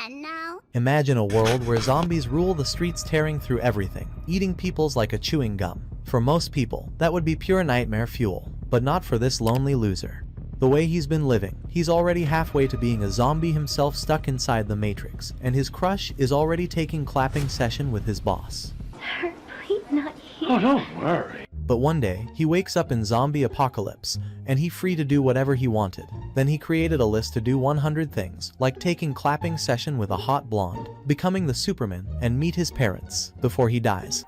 fun now? Imagine a world where zombies rule the streets, tearing through everything, eating peoples like a chewing gum. For most people, that would be pure nightmare fuel, but not for this lonely loser. The way he's been living, he's already halfway to being a zombie himself, stuck inside the Matrix, and his crush is already taking clapping session with his boss. Sir, please not here. Oh, don't worry. But one day, he wakes up in zombie apocalypse, and he's free to do whatever he wanted. Then he created a list to do 100 things, like taking clapping session with a hot blonde, becoming the Superman, and meet his parents, before he dies.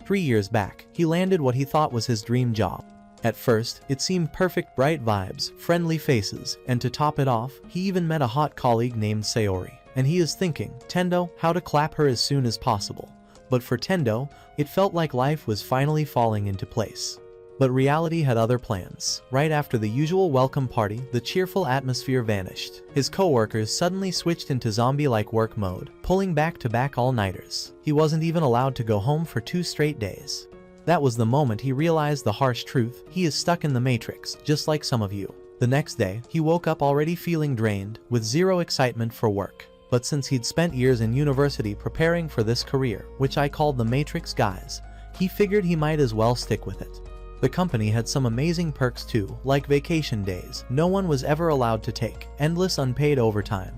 3 years back, he landed what he thought was his dream job. At first, it seemed perfect, bright vibes, friendly faces, and to top it off, he even met a hot colleague named Sayori. And he is thinking, Tendo, how to clap her as soon as possible. But for Tendo, it felt like life was finally falling into place. But reality had other plans. Right after the usual welcome party, the cheerful atmosphere vanished. His co-workers suddenly switched into zombie-like work mode, pulling back-to-back all-nighters. He wasn't even allowed to go home for 2 straight days. That was the moment he realized the harsh truth: he is stuck in the Matrix, just like some of you. The next day, he woke up already feeling drained, with zero excitement for work. But since he'd spent years in university preparing for this career, which I called the Matrix guys, he figured he might as well stick with it. The company had some amazing perks too, like vacation days no one was ever allowed to take, endless unpaid overtime,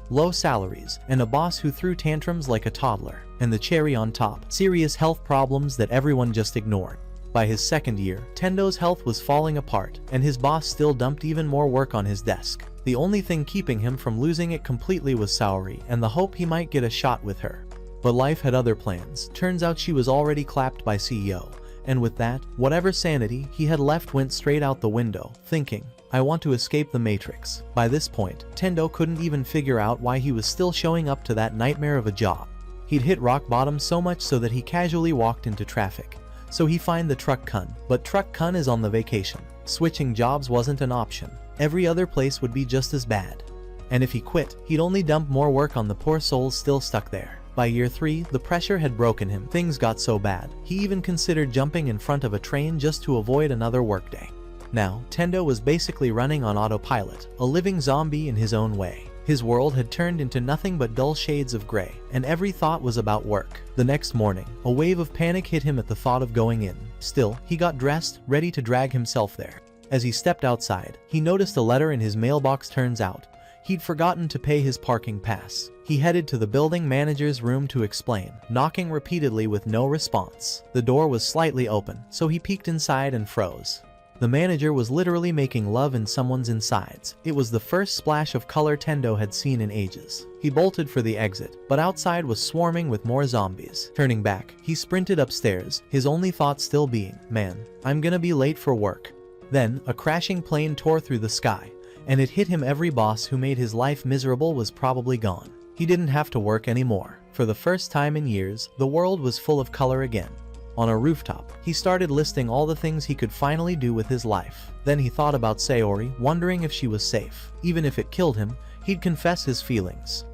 low salaries, and a boss who threw tantrums like a toddler. And the cherry on top, serious health problems that everyone just ignored. By his second year, Tendo's health was falling apart, and his boss still dumped even more work on his desk. The only thing keeping him from losing it completely was Sayori, and the hope he might get a shot with her. But life had other plans. Turns out she was already clapped by CEO, and with that, whatever sanity he had left went straight out the window, thinking, I want to escape the Matrix. By this point, Tendo couldn't even figure out why he was still showing up to that nightmare of a job. He'd hit rock bottom so much so that he casually walked into traffic. So he found the truck kun, but truck kun is on the vacation. Switching jobs wasn't an option. Every other place would be just as bad. And if he quit, he'd only dump more work on the poor souls still stuck there. By year 3, the pressure had broken him. Things got so bad, he even considered jumping in front of a train just to avoid another workday. Now, Tendo was basically running on autopilot, a living zombie in his own way. His world had turned into nothing but dull shades of gray, and every thought was about work. The next morning, a wave of panic hit him at the thought of going in. Still, he got dressed, ready to drag himself there. As he stepped outside, he noticed a letter in his mailbox. Turns out, he'd forgotten to pay his parking pass. He headed to the building manager's room to explain, knocking repeatedly with no response. The door was slightly open, so he peeked inside and froze. The manager was literally making love in someone's insides. It was the first splash of color Tendo had seen in ages. He bolted for the exit, but outside was swarming with more zombies. Turning back, he sprinted upstairs, his only thought still being, man, I'm gonna be late for work. Then, a crashing plane tore through the sky, and it hit him. Every boss who made his life miserable was probably gone. He didn't have to work anymore. For the first time in years, the world was full of color again. On a rooftop, he started listing all the things he could finally do with his life. Then he thought about Sayori, wondering if she was safe. Even if it killed him, he'd confess his feelings.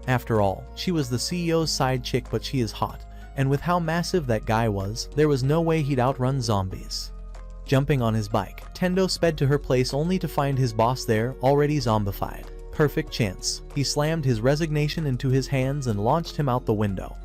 After all, she was the CEO's side chick, but she is hot, and with how massive that guy was, there was no way he'd outrun zombies. Jumping on his bike, Tendo sped to her place only to find his boss there, already zombified. Perfect chance. He slammed his resignation into his hands and launched him out the window.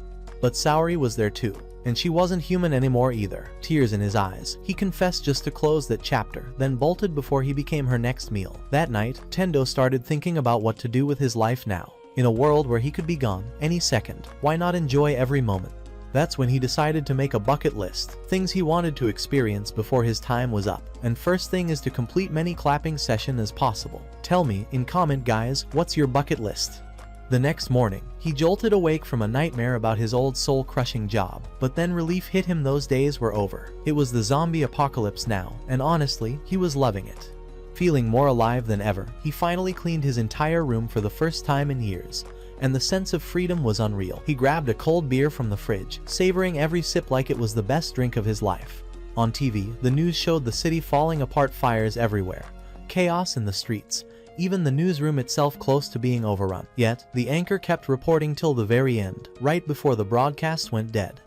But Sayori was there too. And she wasn't human anymore either. Tears in his eyes, he confessed just to close that chapter, then bolted before he became her next meal. That night, Tendo started thinking about what to do with his life now. In a world where he could be gone any second, why not enjoy every moment? That's when he decided to make a bucket list, things he wanted to experience before his time was up. And first thing is to complete many clapping sessions as possible. Tell me in comment guys, what's your bucket list? The next morning, he jolted awake from a nightmare about his old soul-crushing job, but then relief hit him. Those days were over. It was the zombie apocalypse now, and honestly, he was loving it. Feeling more alive than ever, he finally cleaned his entire room for the first time in years, and the sense of freedom was unreal. He grabbed a cold beer from the fridge, savoring every sip like it was the best drink of his life. On TV, the news showed the city falling apart, fires everywhere, chaos in the streets, even the newsroom itself close to being overrun. Yet, the anchor kept reporting till the very end, right before the broadcast went dead.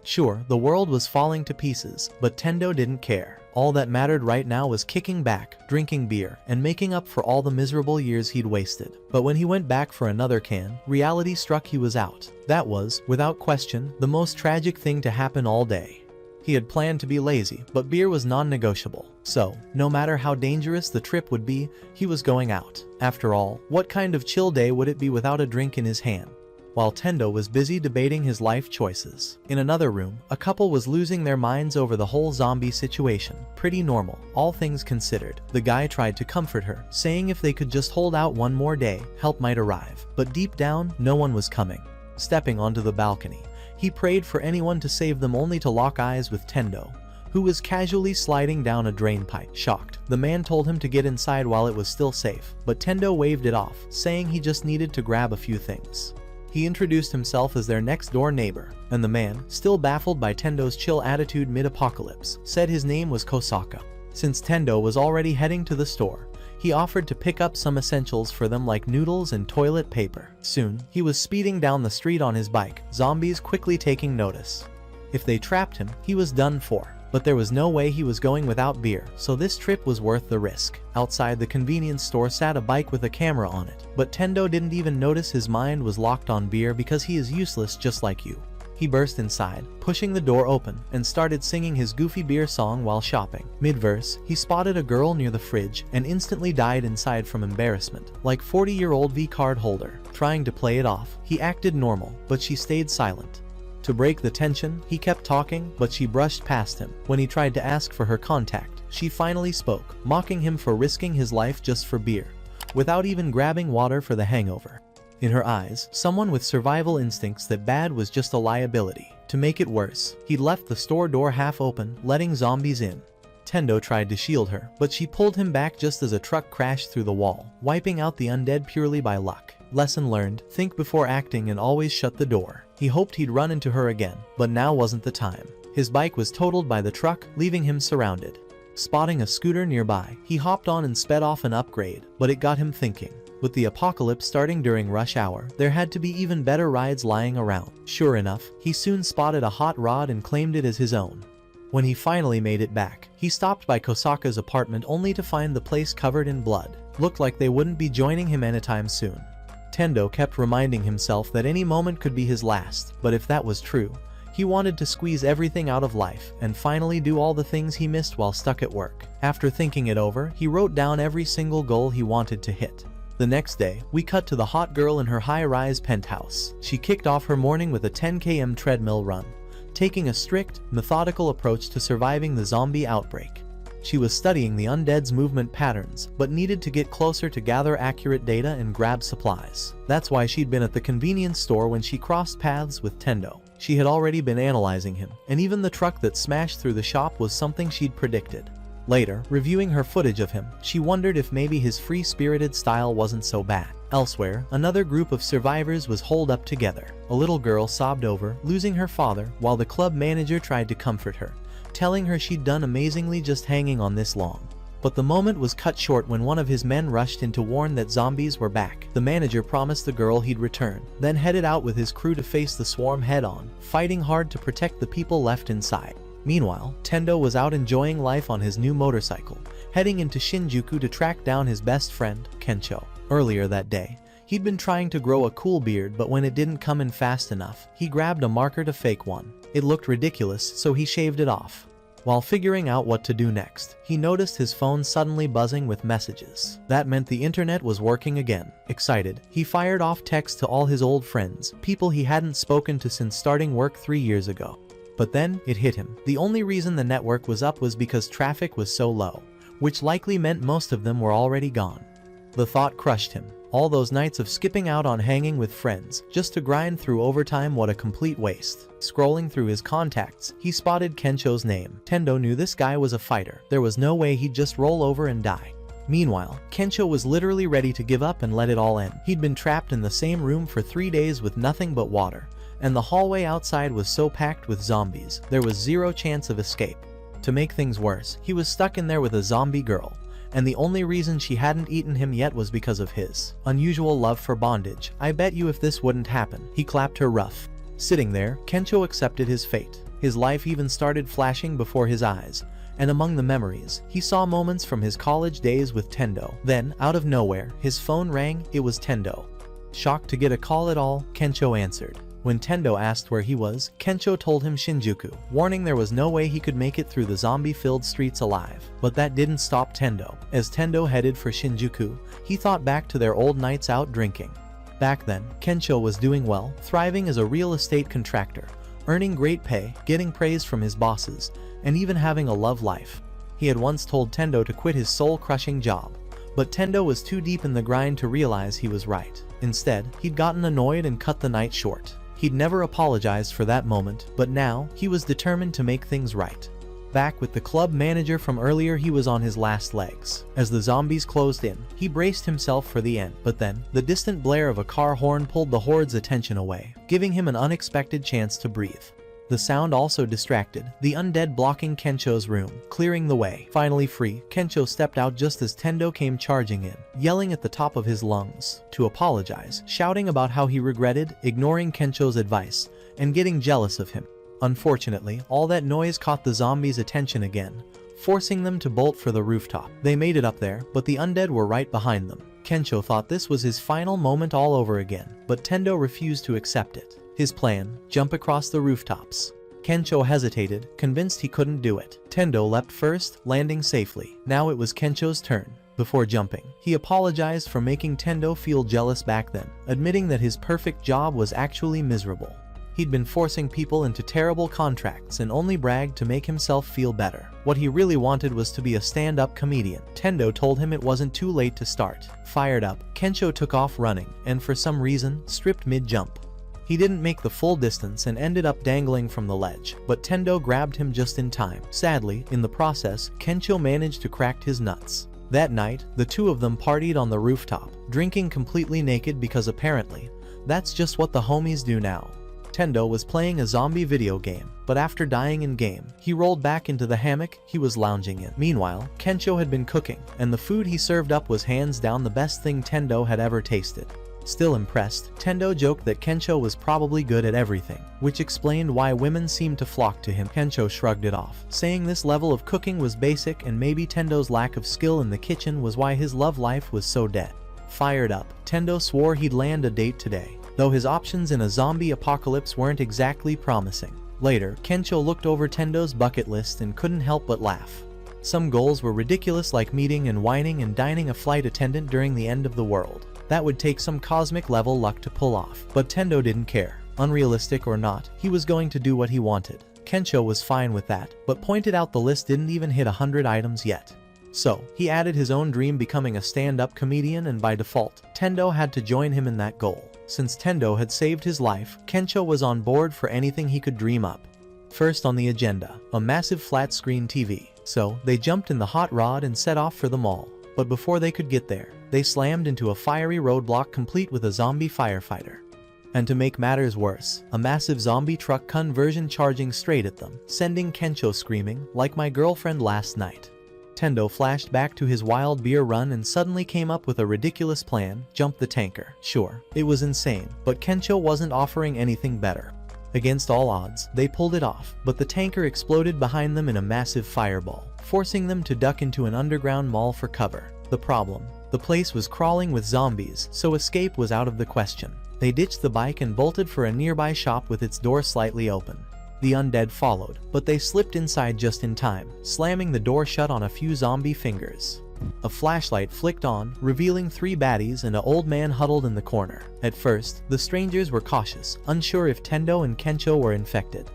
Sure, the world was falling to pieces, but Tendo didn't care. All that mattered right now was kicking back, drinking beer, and making up for all the miserable years he'd wasted. But when he went back for another can, reality struck. He was out. That was, without question, the most tragic thing to happen all day. He had planned to be lazy, but beer was non-negotiable. So, no matter how dangerous the trip would be, he was going out. After all, what kind of chill day would it be without a drink in his hand? While Tendo was busy debating his life choices. In another room, a couple was losing their minds over the whole zombie situation. Pretty normal, all things considered. The guy tried to comfort her, saying if they could just hold out one more day, help might arrive. But deep down, no one was coming. Stepping onto the balcony, he prayed for anyone to save them, only to lock eyes with Tendo, who was casually sliding down a drain pipe. Shocked, the man told him to get inside while it was still safe, but Tendo waved it off, saying he just needed to grab a few things. He introduced himself as their next-door neighbor, and the man, still baffled by Tendo's chill attitude mid-apocalypse, said his name was Kosaka. Since Tendo was already heading to the store, he offered to pick up some essentials for them like noodles and toilet paper. Soon, he was speeding down the street on his bike, zombies quickly taking notice. If they trapped him, he was done for. But there was no way he was going without beer, so this trip was worth the risk. Outside the convenience store sat a bike with a camera on it, but Tendo didn't even notice his mind was locked on beer because he is useless just like you. He burst inside, pushing the door open, and started singing his goofy beer song while shopping. Mid-verse, he spotted a girl near the fridge and instantly died inside from embarrassment. Like 40-year-old V-card holder, trying to play it off, he acted normal, but she stayed silent. To break the tension, he kept talking, but she brushed past him. When he tried to ask for her contact, she finally spoke, mocking him for risking his life just for beer, without even grabbing water for the hangover. In her eyes, someone with survival instincts that bad was just a liability. To make it worse, he left the store door half open, letting zombies in. Tendo tried to shield her, but she pulled him back just as a truck crashed through the wall, wiping out the undead purely by luck. Lesson learned: think before acting and always shut the door. He hoped he'd run into her again, but now wasn't the time. His bike was totaled by the truck, leaving him surrounded. Spotting a scooter nearby, he hopped on and sped off an upgrade, but it got him thinking. With the apocalypse starting during rush hour, there had to be even better rides lying around. Sure enough, he soon spotted a hot rod and claimed it as his own. When he finally made it back, he stopped by Kosaka's apartment only to find the place covered in blood. Looked like they wouldn't be joining him anytime soon. Tendo kept reminding himself that any moment could be his last, but if that was true, he wanted to squeeze everything out of life and finally do all the things he missed while stuck at work. After thinking it over, he wrote down every single goal he wanted to hit. The next day, we cut to the hot girl in her high-rise penthouse. She kicked off her morning with a 10 km treadmill run, taking a strict, methodical approach to surviving the zombie outbreak. She was studying the undead's movement patterns, but needed to get closer to gather accurate data and grab supplies. That's why she'd been at the convenience store when she crossed paths with Tendo. She had already been analyzing him, and even the truck that smashed through the shop was something she'd predicted. Later, reviewing her footage of him, she wondered if maybe his free-spirited style wasn't so bad. Elsewhere, another group of survivors was holed up together. A little girl sobbed over losing her father, while the club manager tried to comfort her, telling her she'd done amazingly just hanging on this long. But the moment was cut short when one of his men rushed in to warn that zombies were back. The manager promised the girl he'd return, then headed out with his crew to face the swarm head-on, fighting hard to protect the people left inside. Meanwhile, Tendo was out enjoying life on his new motorcycle, heading into Shinjuku to track down his best friend, Kencho. Earlier that day, he'd been trying to grow a cool beard, but when it didn't come in fast enough, he grabbed a marker to fake one. It looked ridiculous, so he shaved it off. While figuring out what to do next, he noticed his phone suddenly buzzing with messages. That meant the internet was working again. Excited, he fired off texts to all his old friends, people he hadn't spoken to since starting work 3 years ago. But then, it hit him. The only reason the network was up was because traffic was so low, which likely meant most of them were already gone. The thought crushed him. All those nights of skipping out on hanging with friends, just to grind through overtime, what a complete waste. Scrolling through his contacts, he spotted Kencho's name. Tendo knew this guy was a fighter. There was no way he'd just roll over and die. Meanwhile, Kencho was literally ready to give up and let it all end. He'd been trapped in the same room for 3 days with nothing but water, and the hallway outside was so packed with zombies, there was zero chance of escape. To make things worse, he was stuck in there with a zombie girl, and the only reason she hadn't eaten him yet was because of his unusual love for bondage. I bet you if this wouldn't happen, he clapped her rough. Sitting there, Kencho accepted his fate. His life even started flashing before his eyes, and among the memories, he saw moments from his college days with Tendo. Then, out of nowhere, his phone rang. It was Tendo. Shocked to get a call at all, Kencho answered. When Tendo asked where he was, Kencho told him Shinjuku, warning there was no way he could make it through the zombie-filled streets alive. But that didn't stop Tendo. As Tendo headed for Shinjuku, he thought back to their old nights out drinking. Back then, Kencho was doing well, thriving as a real estate contractor, earning great pay, getting praise from his bosses, and even having a love life. He had once told Tendo to quit his soul-crushing job, but Tendo was too deep in the grind to realize he was right. Instead, he'd gotten annoyed and cut the night short. He'd never apologized for that moment, but now, he was determined to make things right. Back with the club manager from earlier, he was on his last legs. As the zombies closed in, he braced himself for the end, but then, the distant blare of a car horn pulled the horde's attention away, giving him an unexpected chance to breathe. The sound also distracted the undead blocking Kencho's room, clearing the way. Finally free, Kencho stepped out just as Tendo came charging in, yelling at the top of his lungs to apologize, shouting about how he regretted ignoring Kencho's advice and getting jealous of him. Unfortunately, all that noise caught the zombies' attention again, forcing them to bolt for the rooftop. They made it up there, but the undead were right behind them. Kencho thought this was his final moment all over again, but Tendo refused to accept it. His plan, jump across the rooftops. Kencho hesitated, convinced he couldn't do it. Tendo leapt first, landing safely. Now it was Kencho's turn. Before jumping, he apologized for making Tendo feel jealous back then, admitting that his perfect job was actually miserable. He'd been forcing people into terrible contracts and only bragged to make himself feel better. What he really wanted was to be a stand-up comedian. Tendo told him it wasn't too late to start. Fired up, Kencho took off running, and for some reason, stripped mid-jump. He didn't make the full distance and ended up dangling from the ledge, but Tendo grabbed him just in time. Sadly, in the process, Kencho managed to crack his nuts. That night, the two of them partied on the rooftop, drinking completely naked because apparently, that's just what the homies do now. Tendo was playing a zombie video game, but after dying in-game, he rolled back into the hammock he was lounging in. Meanwhile, Kencho had been cooking, and the food he served up was hands down the best thing Tendo had ever tasted. Still impressed, Tendo joked that Kencho was probably good at everything, which explained why women seemed to flock to him. Kencho shrugged it off, saying this level of cooking was basic and maybe Tendo's lack of skill in the kitchen was why his love life was so dead. Fired up, Tendo swore he'd land a date today, though his options in a zombie apocalypse weren't exactly promising. Later, Kencho looked over Tendo's bucket list and couldn't help but laugh. Some goals were ridiculous, like meeting and whining and dining a flight attendant during the end of the world. That would take some cosmic level luck to pull off, but Tendo didn't care. Unrealistic or not, he was going to do what he wanted. Kencho was fine with that, but pointed out the list didn't even hit 100 items yet. So, he added his own dream, becoming a stand-up comedian, and by default, Tendo had to join him in that goal. Since Tendo had saved his life, Kencho was on board for anything he could dream up. First on the agenda, a massive flat-screen TV. So, they jumped in the hot rod and set off for the mall. But before they could get there, they slammed into a fiery roadblock complete with a zombie firefighter. And to make matters worse, a massive zombie truck conversion charging straight at them, sending Kencho screaming, "Like my girlfriend last night." Tendo flashed back to his wild beer run and suddenly came up with a ridiculous plan: jump the tanker. Sure, it was insane, but Kencho wasn't offering anything better. Against all odds, they pulled it off, but the tanker exploded behind them in a massive fireball, forcing them to duck into an underground mall for cover. The problem? The place was crawling with zombies, so escape was out of the question. They ditched the bike and bolted for a nearby shop with its door slightly open. The undead followed, but they slipped inside just in time, slamming the door shut on a few zombie fingers. A flashlight flicked on, revealing 3 baddies and an old man huddled in the corner. At first, the strangers were cautious, unsure if Tendo and Kencho were infected.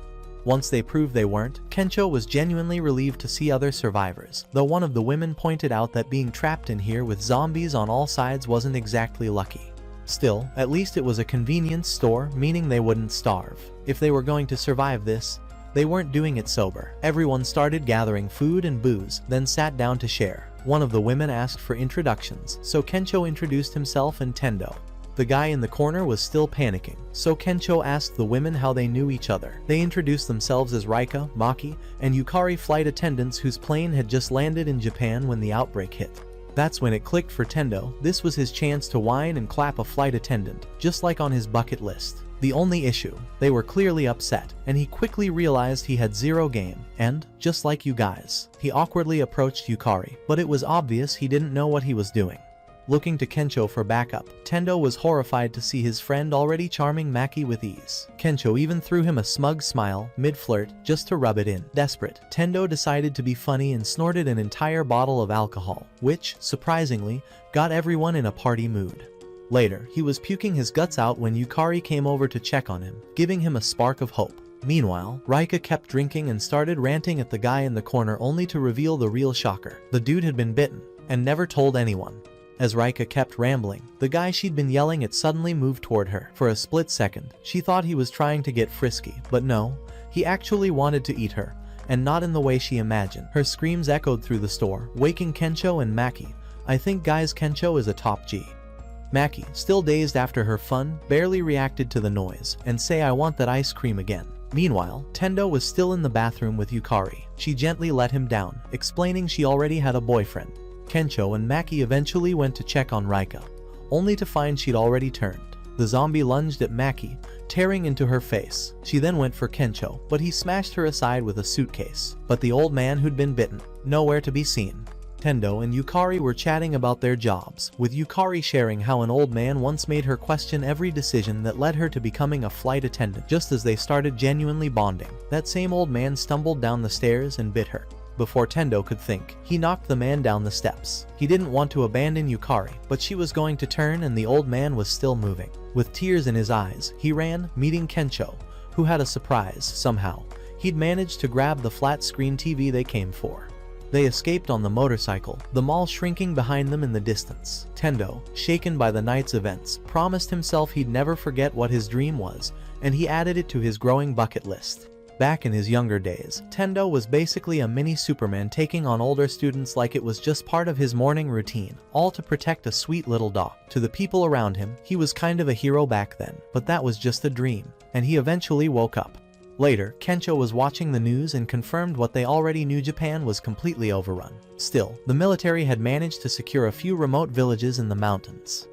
Once they proved they weren't, Kencho was genuinely relieved to see other survivors, though one of the women pointed out that being trapped in here with zombies on all sides wasn't exactly lucky. Still, at least it was a convenience store, meaning they wouldn't starve. If they were going to survive this, they weren't doing it sober. Everyone started gathering food and booze, then sat down to share. One of the women asked for introductions, so Kencho introduced himself and Tendo. The guy in the corner was still panicking, so Kencho asked the women how they knew each other. They introduced themselves as Raika, Maki, and Yukari, flight attendants whose plane had just landed in Japan when the outbreak hit. That's when it clicked for Tendo. This was his chance to whine and clap a flight attendant, just like on his bucket list. The only issue, they were clearly upset, and he quickly realized he had zero game, and, just like you guys, he awkwardly approached Yukari, but it was obvious he didn't know what he was doing. Looking to Kensho for backup, Tendo was horrified to see his friend already charming Maki with ease. Kensho even threw him a smug smile, mid-flirt, just to rub it in. Desperate, Tendo decided to be funny and snorted an entire bottle of alcohol, which, surprisingly, got everyone in a party mood. Later, he was puking his guts out when Yukari came over to check on him, giving him a spark of hope. Meanwhile, Rika kept drinking and started ranting at the guy in the corner only to reveal the real shocker. The dude had been bitten, and never told anyone. As Rika kept rambling, the guy she'd been yelling at suddenly moved toward her. For a split second, she thought he was trying to get frisky, but no, he actually wanted to eat her, and not in the way she imagined. Her screams echoed through the store, waking Kensho and Maki. I think guys, Kensho is a top G. Maki, still dazed after her fun, barely reacted to the noise, and say I want that ice cream again. Meanwhile, Tendo was still in the bathroom with Yukari. She gently let him down, explaining she already had a boyfriend. Kensho and Maki eventually went to check on Rika, only to find she'd already turned. The zombie lunged at Maki, tearing into her face. She then went for Kensho, but he smashed her aside with a suitcase. But the old man who'd been bitten, nowhere to be seen. Tendo and Yukari were chatting about their jobs, with Yukari sharing how an old man once made her question every decision that led her to becoming a flight attendant. Just as they started genuinely bonding, that same old man stumbled down the stairs and bit her. Before Tendo could think, he knocked the man down the steps. He didn't want to abandon Yukari, but she was going to turn and the old man was still moving. With tears in his eyes, he ran, meeting Kensho, who had a surprise. Somehow, he'd managed to grab the flat-screen TV they came for. They escaped on the motorcycle, the mall shrinking behind them in the distance. Tendo, shaken by the night's events, promised himself he'd never forget what his dream was, and he added it to his growing bucket list. Back in his younger days, Tendo was basically a mini Superman taking on older students like it was just part of his morning routine, all to protect a sweet little dog. To the people around him, he was kind of a hero back then, but that was just a dream, and he eventually woke up. Later, Kensho was watching the news and confirmed what they already knew: Japan was completely overrun. Still, the military had managed to secure a few remote villages in the mountains.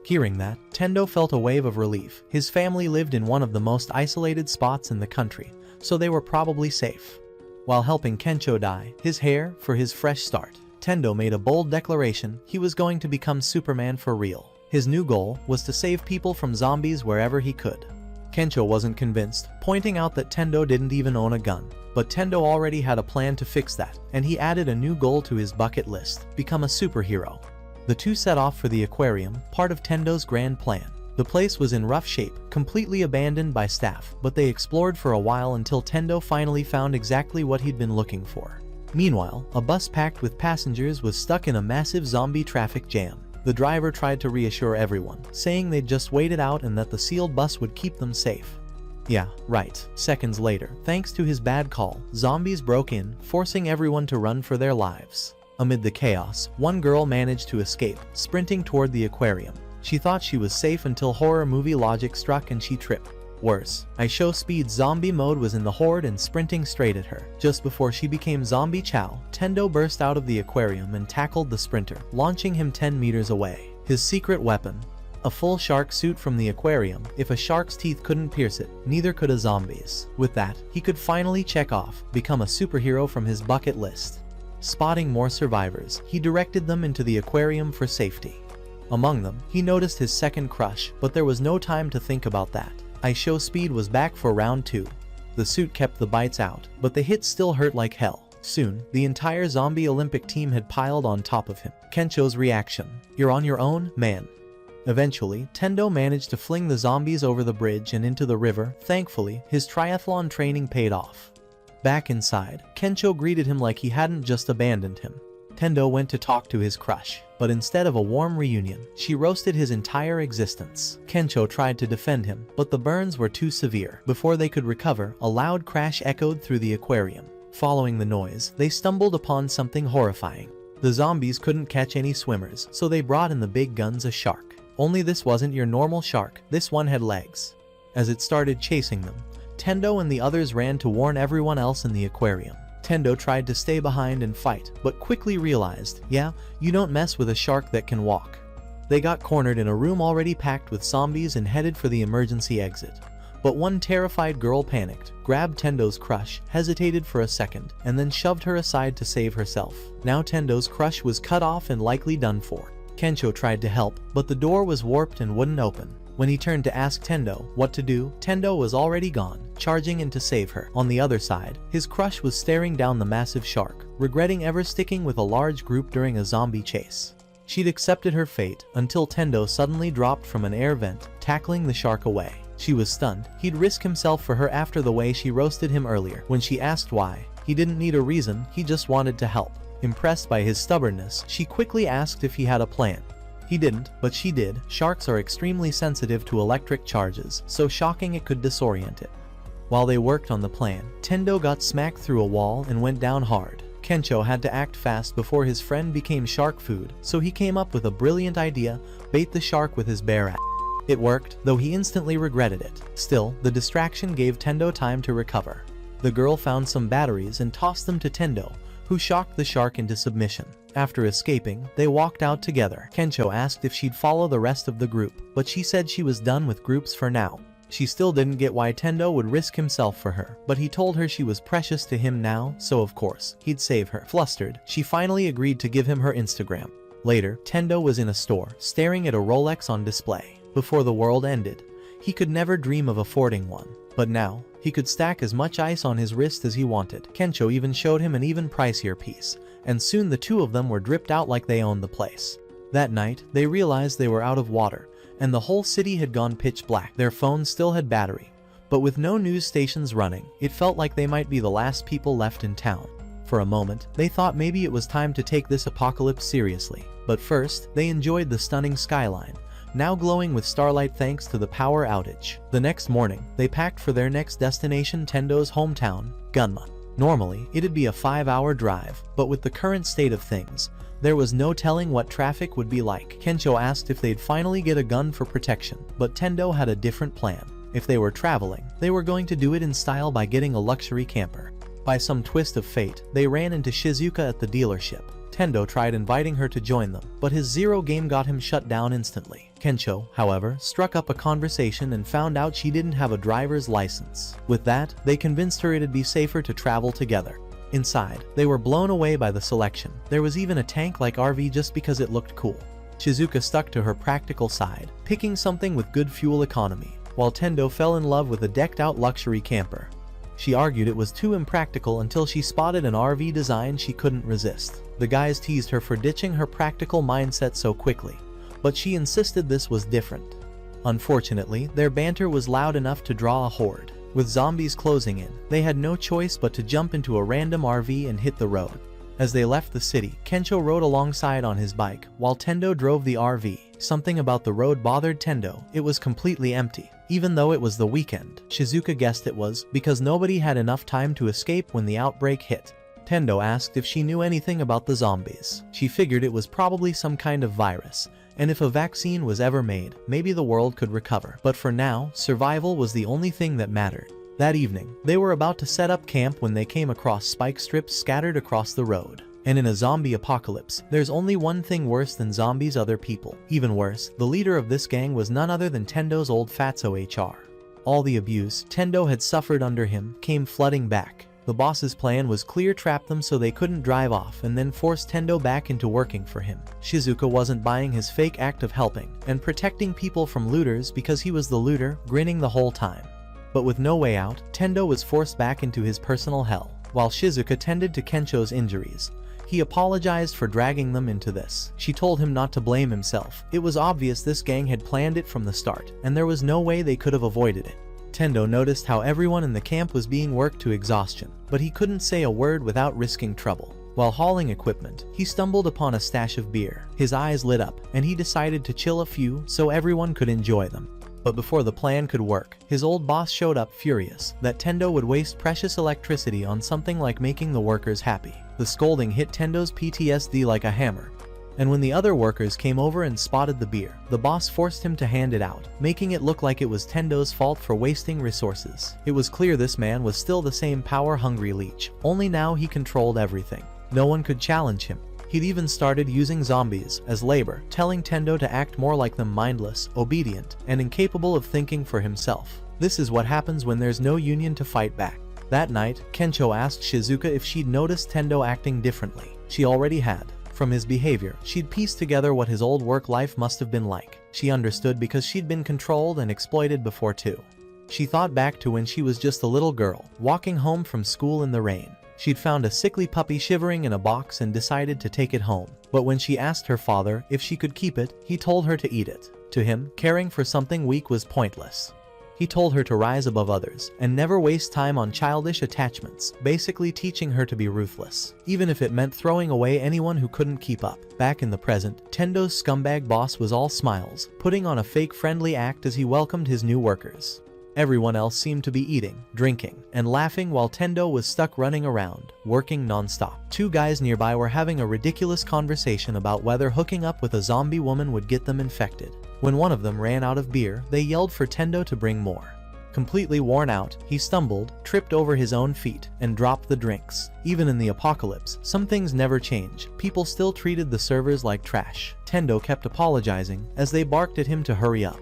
Hearing that, Tendo felt a wave of relief. His family lived in one of the most isolated spots in the country, so they were probably safe. While helping Kensho dye his hair for his fresh start, Tendo made a bold declaration: he was going to become Superman for real. His new goal was to save people from zombies wherever he could. Kensho wasn't convinced, pointing out that Tendo didn't even own a gun. But Tendo already had a plan to fix that, and he added a new goal to his bucket list: become a superhero. The two set off for the aquarium, part of Tendo's grand plan. The place was in rough shape, completely abandoned by staff, but they explored for a while until Tendo finally found exactly what he'd been looking for. Meanwhile, a bus packed with passengers was stuck in a massive zombie traffic jam. The driver tried to reassure everyone, saying they'd just wait it out and that the sealed bus would keep them safe. Yeah, right. Seconds later, thanks to his bad call, zombies broke in, forcing everyone to run for their lives. Amid the chaos, one girl managed to escape, sprinting toward the aquarium. She thought she was safe until horror movie logic struck and she tripped. Worse, IShowSpeed's zombie mode was in the horde and sprinting straight at her. Just before she became Zombie Chow, Tendo burst out of the aquarium and tackled the sprinter, launching him 10 meters away. His secret weapon, a full shark suit from the aquarium. If a shark's teeth couldn't pierce it, neither could a zombie's. With that, he could finally check off, become a superhero from his bucket list. Spotting more survivors, he directed them into the aquarium for safety. Among them, he noticed his second crush, but there was no time to think about that. IShowSpeed was back for round 2. The suit kept the bites out, but the hits still hurt like hell. Soon, the entire zombie Olympic team had piled on top of him. Kensho's reaction: "You're on your own, man." Eventually, Tendo managed to fling the zombies over the bridge and into the river. Thankfully, his triathlon training paid off. Back inside, Kensho greeted him like he hadn't just abandoned him. Tendo went to talk to his crush, but instead of a warm reunion, she roasted his entire existence. Kensho tried to defend him, but the burns were too severe. Before they could recover, a loud crash echoed through the aquarium. Following the noise, they stumbled upon something horrifying. The zombies couldn't catch any swimmers, so they brought in the big guns: a shark. Only this wasn't your normal shark, this one had legs. As it started chasing them, Tendo and the others ran to warn everyone else in the aquarium. Tendo tried to stay behind and fight, but quickly realized, yeah, you don't mess with a shark that can walk. They got cornered in a room already packed with zombies and headed for the emergency exit. But one terrified girl panicked, grabbed Tendo's crush, hesitated for a second, and then shoved her aside to save herself. Now Tendo's crush was cut off and likely done for. Kencho tried to help, but the door was warped and wouldn't open. When he turned to ask Tendo what to do, Tendo was already gone, charging in to save her. On the other side, his crush was staring down the massive shark, regretting ever sticking with a large group during a zombie chase. She'd accepted her fate until Tendo suddenly dropped from an air vent, tackling the shark away. She was stunned. He'd risk himself for her after the way she roasted him earlier. When she asked why, he didn't need a reason, he just wanted to help. Impressed by his stubbornness, she quickly asked if he had a plan. He didn't, but she did. Sharks are extremely sensitive to electric charges, so shocking it could disorient it. While they worked on the plan, Tendo got smacked through a wall and went down hard. Kencho had to act fast before his friend became shark food, so he came up with a brilliant idea: bait the shark with his bare ass. It worked, though he instantly regretted it. Still, the distraction gave Tendo time to recover. The girl found some batteries and tossed them to Tendo, who shocked the shark into submission. After escaping, they walked out together. Kencho asked if she'd follow the rest of the group, but she said she was done with groups for now. She still didn't get why Tendo would risk himself for her, but he told her she was precious to him now, so of course, he'd save her. Flustered, she finally agreed to give him her Instagram. Later, Tendo was in a store, staring at a Rolex on display. Before the world ended, he could never dream of affording one. But now, he could stack as much ice on his wrist as he wanted. Kencho even showed him an even pricier piece, and soon the two of them were dripped out like they owned the place. That night, they realized they were out of water, and the whole city had gone pitch black. Their phones still had battery, but with no news stations running, it felt like they might be the last people left in town. For a moment, they thought maybe it was time to take this apocalypse seriously. But first, they enjoyed the stunning skyline, now glowing with starlight thanks to the power outage. The next morning, they packed for their next destination, Tendo's hometown, Gunma. Normally, it'd be a 5-hour drive, but with the current state of things, there was no telling what traffic would be like. Kencho asked if they'd finally get a gun for protection, but Tendo had a different plan. If they were traveling, they were going to do it in style by getting a luxury camper. By some twist of fate, they ran into Shizuka at the dealership. Tendo tried inviting her to join them, but his Zero game got him shut down instantly. Kencho, however, struck up a conversation and found out she didn't have a driver's license. With that, they convinced her it'd be safer to travel together. Inside, they were blown away by the selection. There was even a tank-like RV just because it looked cool. Shizuka stuck to her practical side, picking something with good fuel economy, while Tendo fell in love with a decked-out luxury camper. She argued it was too impractical until she spotted an RV design she couldn't resist. The guys teased her for ditching her practical mindset so quickly, but she insisted this was different. Unfortunately, their banter was loud enough to draw a horde. With zombies closing in, they had no choice but to jump into a random RV and hit the road. As they left the city, Kencho rode alongside on his bike, while Tendo drove the RV. Something about the road bothered Tendo. It was completely empty. Even though it was the weekend, Shizuka guessed it was because nobody had enough time to escape when the outbreak hit. Tendo asked if she knew anything about the zombies. She figured it was probably some kind of virus, and if a vaccine was ever made, maybe the world could recover. But for now, survival was the only thing that mattered. That evening, they were about to set up camp when they came across spike strips scattered across the road. And in a zombie apocalypse, there's only one thing worse than zombies: other people. Even worse, the leader of this gang was none other than Tendo's old fatso HR. All the abuse Tendo had suffered under him came flooding back. The boss's plan was clear: trap them so they couldn't drive off and then force Tendo back into working for him. Shizuka wasn't buying his fake act of helping and protecting people from looters because he was the looter, grinning the whole time. But with no way out, Tendo was forced back into his personal hell. While Shizuka tended to Kencho's injuries, he apologized for dragging them into this. She told him not to blame himself. It was obvious this gang had planned it from the start, and there was no way they could have avoided it. Tendo noticed how everyone in the camp was being worked to exhaustion, but he couldn't say a word without risking trouble. While hauling equipment, he stumbled upon a stash of beer. His eyes lit up, and he decided to chill a few so everyone could enjoy them. But before the plan could work, his old boss showed up, furious that Tendo would waste precious electricity on something like making the workers happy. The scolding hit Tendo's PTSD like a hammer, and when the other workers came over and spotted the beer, the boss forced him to hand it out, making it look like it was Tendo's fault for wasting resources. It was clear this man was still the same power-hungry leech, only now he controlled everything. No one could challenge him. He'd even started using zombies as labor, telling Tendo to act more like them, mindless, obedient, and incapable of thinking for himself. This is what happens when there's no union to fight back. That night, Kencho asked Shizuka if she'd noticed Tendo acting differently. She already had. From his behavior, she'd pieced together what his old work life must have been like. She understood because she'd been controlled and exploited before too. She thought back to when she was just a little girl, walking home from school in the rain. She'd found a sickly puppy shivering in a box and decided to take it home. But when she asked her father if she could keep it, he told her to eat it. To him, caring for something weak was pointless. He told her to rise above others and never waste time on childish attachments, basically teaching her to be ruthless, even if it meant throwing away anyone who couldn't keep up. Back in the present, Tendo's scumbag boss was all smiles, putting on a fake friendly act as he welcomed his new workers. Everyone else seemed to be eating, drinking, and laughing while Tendo was stuck running around, working non-stop. Two guys nearby were having a ridiculous conversation about whether hooking up with a zombie woman would get them infected. When one of them ran out of beer, they yelled for Tendo to bring more. Completely worn out, he stumbled, tripped over his own feet, and dropped the drinks. Even in the apocalypse, some things never change. People still treated the servers like trash. Tendo kept apologizing as they barked at him to hurry up.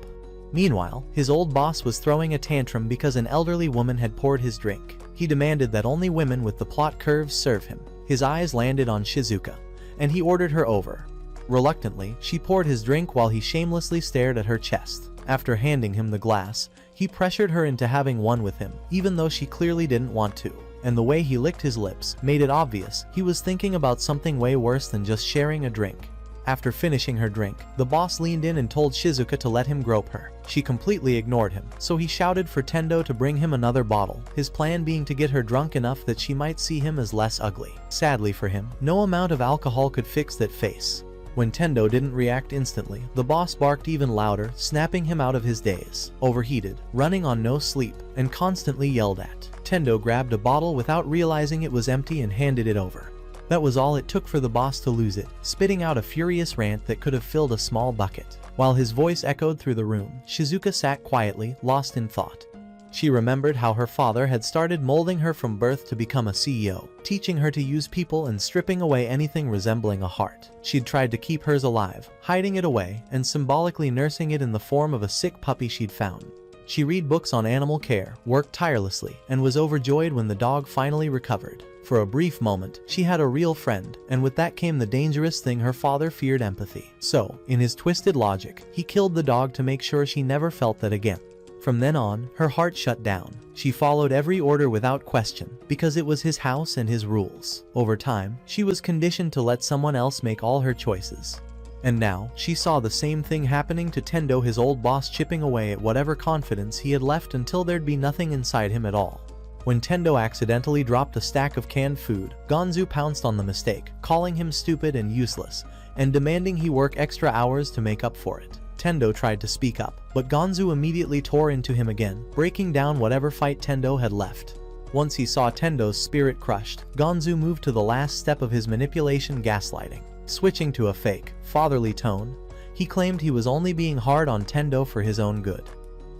Meanwhile, his old boss was throwing a tantrum because an elderly woman had poured his drink. He demanded that only women with the plot curves serve him. His eyes landed on Shizuka, and he ordered her over. Reluctantly, she poured his drink while he shamelessly stared at her chest. After handing him the glass, he pressured her into having one with him, even though she clearly didn't want to. And the way he licked his lips made it obvious he was thinking about something way worse than just sharing a drink. After finishing her drink, the boss leaned in and told Shizuka to let him grope her. She completely ignored him, so he shouted for Tendo to bring him another bottle, his plan being to get her drunk enough that she might see him as less ugly. Sadly for him, no amount of alcohol could fix that face. When Tendo didn't react instantly, the boss barked even louder, snapping him out of his daze. Overheated, running on no sleep, and constantly yelled at. Tendo grabbed a bottle without realizing it was empty and handed it over. That was all it took for the boss to lose it, spitting out a furious rant that could have filled a small bucket. While his voice echoed through the room, Shizuka sat quietly, lost in thought. She remembered how her father had started molding her from birth to become a CEO, teaching her to use people and stripping away anything resembling a heart. She'd tried to keep hers alive, hiding it away, and symbolically nursing it in the form of a sick puppy she'd found. She read books on animal care, worked tirelessly, and was overjoyed when the dog finally recovered. For a brief moment, she had a real friend, and with that came the dangerous thing her father feared: empathy. So, in his twisted logic, he killed the dog to make sure she never felt that again. From then on, her heart shut down. She followed every order without question, because it was his house and his rules. Over time, she was conditioned to let someone else make all her choices. And now, she saw the same thing happening to Tendo, his old boss chipping away at whatever confidence he had left until there'd be nothing inside him at all. When Tendo accidentally dropped a stack of canned food, Gonzu pounced on the mistake, calling him stupid and useless, and demanding he work extra hours to make up for it. Tendo tried to speak up, but Gonzu immediately tore into him again, breaking down whatever fight Tendo had left. Once he saw Tendo's spirit crushed, Gonzu moved to the last step of his manipulation: gaslighting. Switching to a fake, fatherly tone, he claimed he was only being hard on Tendo for his own good.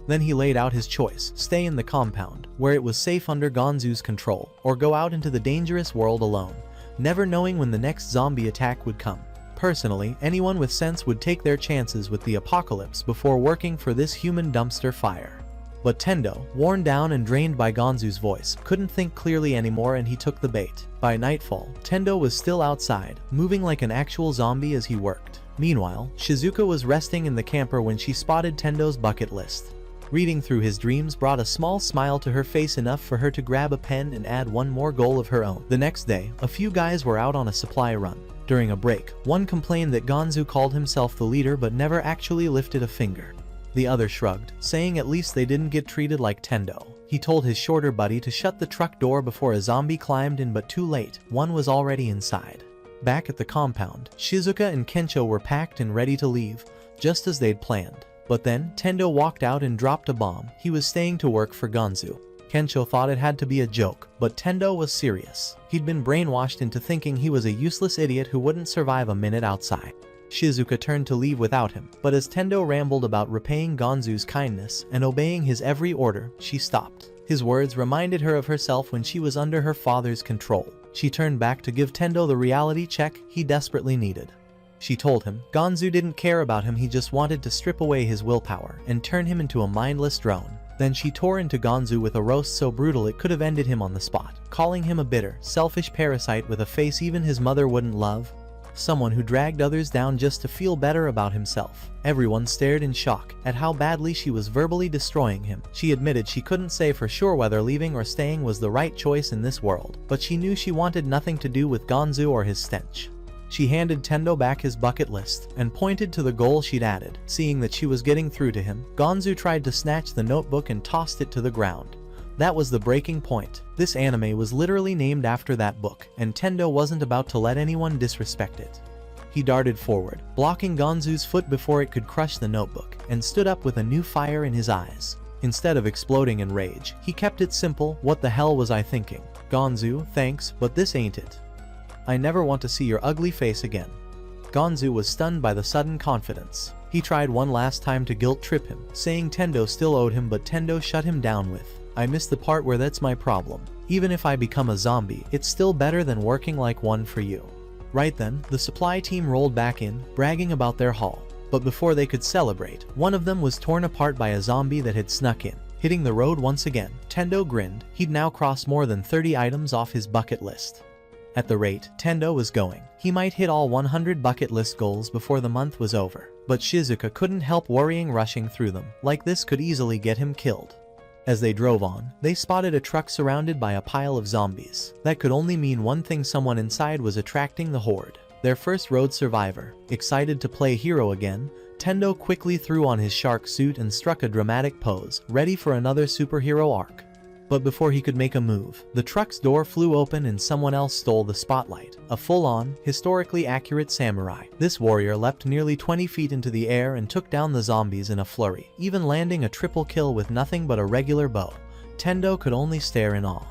Then he laid out his choice: stay in the compound, where it was safe under Gonzu's control, or go out into the dangerous world alone, never knowing when the next zombie attack would come. Personally, anyone with sense would take their chances with the apocalypse before working for this human dumpster fire. But Tendo, worn down and drained by Gonzu's voice, couldn't think clearly anymore, and he took the bait. By nightfall, Tendo was still outside, moving like an actual zombie as he worked. Meanwhile, Shizuka was resting in the camper when she spotted Tendo's bucket list. Reading through his dreams brought a small smile to her face, enough for her to grab a pen and add one more goal of her own. The next day, a few guys were out on a supply run. During a break, one complained that Gonzu called himself the leader but never actually lifted a finger. The other shrugged, saying at least they didn't get treated like Tendo. He told his shorter buddy to shut the truck door before a zombie climbed in, but too late, one was already inside. Back at the compound, Shizuka and Kencho were packed and ready to leave, just as they'd planned. But then, Tendo walked out and dropped a bomb. He was staying to work for Gonzu. Kencho thought it had to be a joke, but Tendo was serious. He'd been brainwashed into thinking he was a useless idiot who wouldn't survive a minute outside. Shizuka turned to leave without him, but as Tendo rambled about repaying Gonzu's kindness and obeying his every order, she stopped. His words reminded her of herself when she was under her father's control. She turned back to give Tendo the reality check he desperately needed. She told him Gonzu didn't care about him, he just wanted to strip away his willpower and turn him into a mindless drone. Then she tore into Gonzu with a roast so brutal it could have ended him on the spot, calling him a bitter, selfish parasite with a face even his mother wouldn't love. Someone who dragged others down just to feel better about himself. Everyone stared in shock at how badly she was verbally destroying him. She admitted she couldn't say for sure whether leaving or staying was the right choice in this world, but she knew she wanted nothing to do with Gonzu or his stench. She handed Tendo back his bucket list and pointed to the goal she'd added. Seeing that she was getting through to him, Gonzu tried to snatch the notebook and tossed it to the ground. That was the breaking point. This anime was literally named after that book, and Tendo wasn't about to let anyone disrespect it. He darted forward, blocking Gonzu's foot before it could crush the notebook, and stood up with a new fire in his eyes. Instead of exploding in rage, he kept it simple. What the hell was I thinking? Gonzu, thanks, but this ain't it. I never want to see your ugly face again. Gonzu was stunned by the sudden confidence. He tried one last time to guilt trip him, saying Tendo still owed him, but Tendo shut him down with, I missed the part where that's my problem. Even if I become a zombie, it's still better than working like one for you. Right then, the supply team rolled back in, bragging about their haul. But before they could celebrate, one of them was torn apart by a zombie that had snuck in. Hitting the road once again, Tendo grinned. He'd now crossed more than 30 items off his bucket list. At the rate Tendo was going, he might hit all 100 bucket list goals before the month was over. But Shizuka couldn't help worrying. Rushing through them like this could easily get him killed. As they drove on, they spotted a truck surrounded by a pile of zombies. That could only mean one thing: someone inside was attracting the horde. Their first road survivor. Excited to play hero again, Tendo quickly threw on his shark suit and struck a dramatic pose, ready for another superhero arc. But before he could make a move, the truck's door flew open and someone else stole the spotlight. A full-on, historically accurate samurai. This warrior leapt nearly 20 feet into the air and took down the zombies in a flurry, even landing a triple kill with nothing but a regular bow. Tendo could only stare in awe.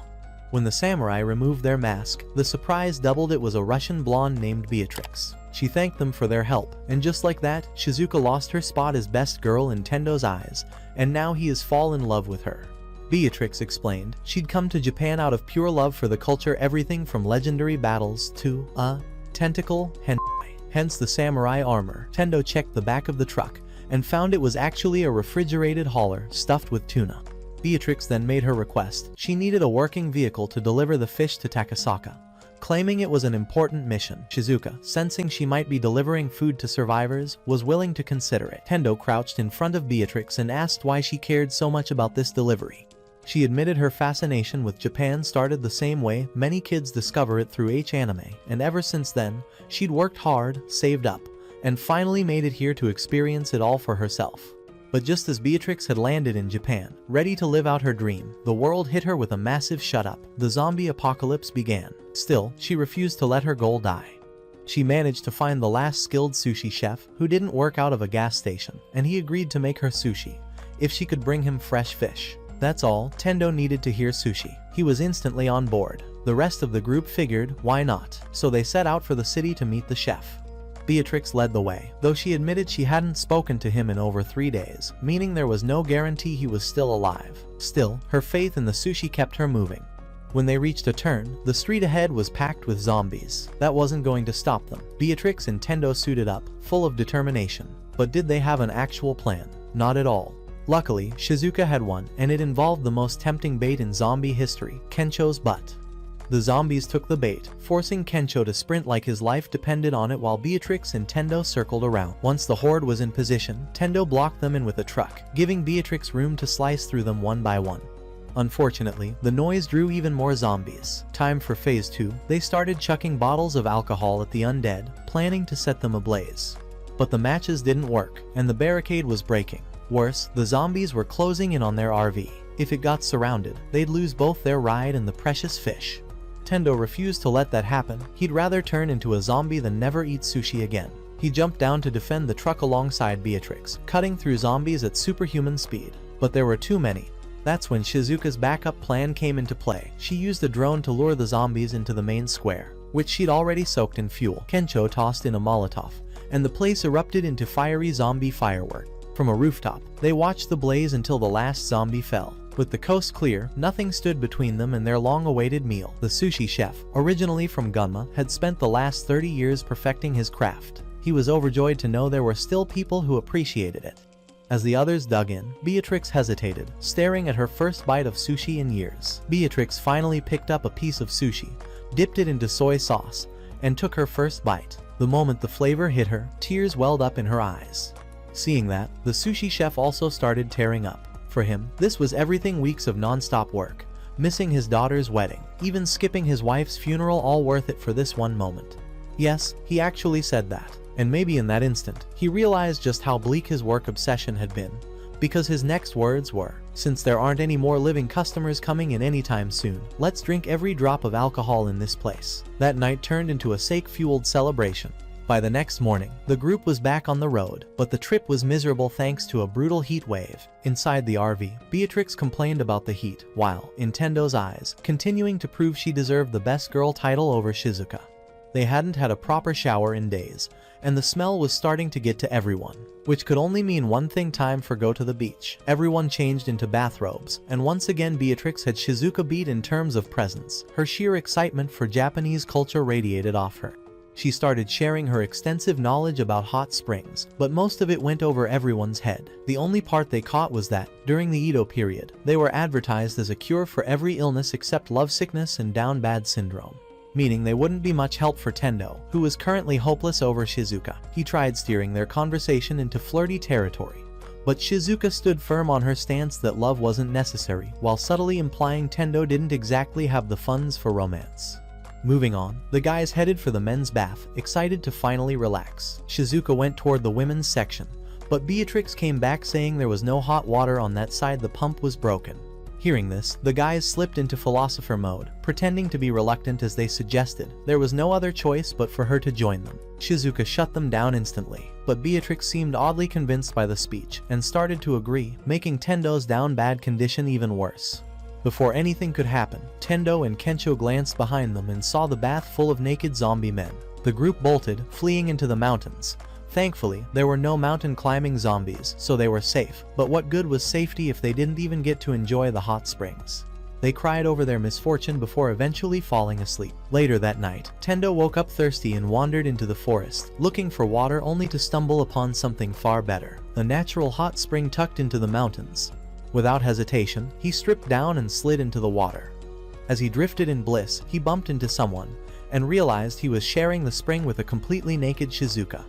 When the samurai removed their mask, the surprise doubled. It was a Russian blonde named Beatrix. She thanked them for their help, and just like that, Shizuka lost her spot as best girl in Tendo's eyes, and now he has fallen in love with her. Beatrix explained she'd come to Japan out of pure love for the culture, everything from legendary battles to, tentacle hentai. Hence the samurai armor. Tendo checked the back of the truck and found it was actually a refrigerated hauler stuffed with tuna. Beatrix then made her request. She needed a working vehicle to deliver the fish to Takasaka, claiming it was an important mission. Shizuka, sensing she might be delivering food to survivors, was willing to consider it. Tendo crouched in front of Beatrix and asked why she cared so much about this delivery. She admitted her fascination with Japan started the same way many kids discover it, through anime, and ever since then, she'd worked hard, saved up, and finally made it here to experience it all for herself. But just as Beatrix had landed in Japan, ready to live out her dream, the world hit her with a massive shut-up. The zombie apocalypse began. Still, she refused to let her goal die. She managed to find the last skilled sushi chef, who didn't work out of a gas station, and he agreed to make her sushi if she could bring him fresh fish. That's all Tendo needed to hear: sushi. He was instantly on board. The rest of the group figured, why not? So they set out for the city to meet the chef. Beatrix led the way, though she admitted she hadn't spoken to him in over 3 days, meaning there was no guarantee he was still alive. Still, her faith in the sushi kept her moving. When they reached a turn, the street ahead was packed with zombies. That wasn't going to stop them. Beatrix and Tendo suited up, full of determination. But did they have an actual plan? Not at all. Luckily, Shizuka had one, and it involved the most tempting bait in zombie history: Kencho's butt. The zombies took the bait, forcing Kencho to sprint like his life depended on it while Beatrix and Tendo circled around. Once the horde was in position, Tendo blocked them in with a truck, giving Beatrix room to slice through them one by one. Unfortunately, the noise drew even more zombies. Time for phase 2. They started chucking bottles of alcohol at the undead, planning to set them ablaze. But the matches didn't work, and the barricade was breaking. Worse, the zombies were closing in on their RV. If it got surrounded, they'd lose both their ride and the precious fish. Tendo refused to let that happen. He'd rather turn into a zombie than never eat sushi again. He jumped down to defend the truck alongside Beatrix, cutting through zombies at superhuman speed. But there were too many. That's when Shizuka's backup plan came into play. She used a drone to lure the zombies into the main square, which she'd already soaked in fuel. Kencho tossed in a Molotov, and the place erupted into fiery zombie fireworks. From a rooftop, they watched the blaze until the last zombie fell. With the coast clear, nothing stood between them and their long-awaited meal. The sushi chef, originally from Gunma, had spent the last 30 years perfecting his craft. He was overjoyed to know there were still people who appreciated it. As the others dug in, Beatrix hesitated, staring at her first bite of sushi in years. Beatrix finally picked up a piece of sushi, dipped it into soy sauce, and took her first bite. The moment the flavor hit her, tears welled up in her eyes. Seeing that, the sushi chef also started tearing up. For him, this was everything: weeks of non-stop work, missing his daughter's wedding, even skipping his wife's funeral, all worth it for this one moment. Yes, he actually said that. And maybe in that instant, he realized just how bleak his work obsession had been, because his next words were, "Since there aren't any more living customers coming in anytime soon, let's drink every drop of alcohol in this place." That night turned into a sake-fueled celebration. By the next morning, the group was back on the road, but the trip was miserable thanks to a brutal heat wave. Inside the RV, Beatrix complained about the heat, while, in Tendo's eyes, continuing to prove she deserved the best girl title over Shizuka. They hadn't had a proper shower in days, and the smell was starting to get to everyone, which could only mean one thing: time for go to the beach. Everyone changed into bathrobes, and once again Beatrix had Shizuka beat in terms of presence. Her sheer excitement for Japanese culture radiated off her. She started sharing her extensive knowledge about hot springs, but most of it went over everyone's head. The only part they caught was that, during the Edo period, they were advertised as a cure for every illness except lovesickness and down bad syndrome, meaning they wouldn't be much help for Tendo, who was currently hopeless over Shizuka. He tried steering their conversation into flirty territory, but Shizuka stood firm on her stance that love wasn't necessary, while subtly implying Tendo didn't exactly have the funds for romance. Moving on, the guys headed for the men's bath, excited to finally relax. Shizuka went toward the women's section, but Beatrix came back saying there was no hot water on that side, the pump was broken. Hearing this, the guys slipped into philosopher mode, pretending to be reluctant as they suggested there was no other choice but for her to join them. Shizuka shut them down instantly, but Beatrix seemed oddly convinced by the speech and started to agree, making Tendo's down bad condition even worse. Before anything could happen, Tendo and Kensho glanced behind them and saw the bath full of naked zombie men. The group bolted, fleeing into the mountains. Thankfully, there were no mountain climbing zombies, so they were safe, but what good was safety if they didn't even get to enjoy the hot springs? They cried over their misfortune before eventually falling asleep. Later that night, Tendo woke up thirsty and wandered into the forest, looking for water only to stumble upon something far better: a natural hot spring tucked into the mountains. Without hesitation, he stripped down and slid into the water. As he drifted in bliss, he bumped into someone, and realized he was sharing the spring with a completely naked Shizuka.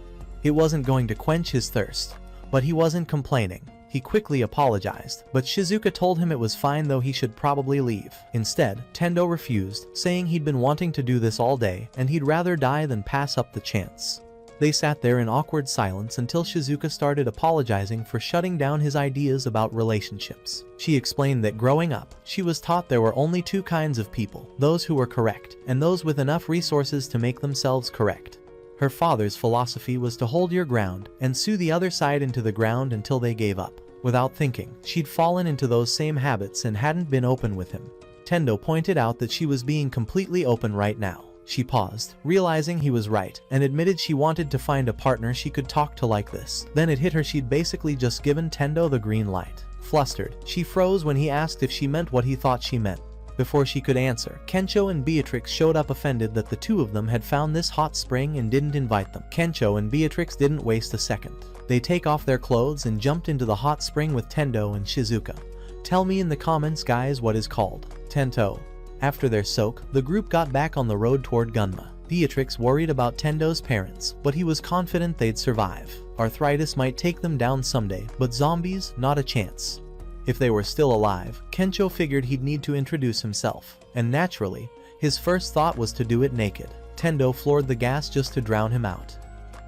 It wasn't going to quench his thirst, but he wasn't complaining. He quickly apologized, but Shizuka told him it was fine though he should probably leave. Instead, Tendo refused, saying he'd been wanting to do this all day, and he'd rather die than pass up the chance. They sat there in awkward silence until Shizuka started apologizing for shutting down his ideas about relationships. She explained that growing up, she was taught there were only two kinds of people: those who were correct, and those with enough resources to make themselves correct. Her father's philosophy was to hold your ground and sue the other side into the ground until they gave up. Without thinking, she'd fallen into those same habits and hadn't been open with him. Tendo pointed out that she was being completely open right now. She paused, realizing he was right, and admitted she wanted to find a partner she could talk to like this. Then it hit her she'd basically just given Tendo the green light. Flustered, she froze when he asked if she meant what he thought she meant. Before she could answer, Kensho and Beatrix showed up, offended that the two of them had found this hot spring and didn't invite them. Kensho and Beatrix didn't waste a second. They take off their clothes and jumped into the hot spring with Tendo and Shizuka. Tell me in the comments guys what is called. Tento. After their soak, the group got back on the road toward Gunma. Beatrix worried about Tendo's parents, but he was confident they'd survive. Arthritis might take them down someday, but zombies, not a chance. If they were still alive, Kensho figured he'd need to introduce himself, and naturally, his first thought was to do it naked. Tendo floored the gas just to drown him out.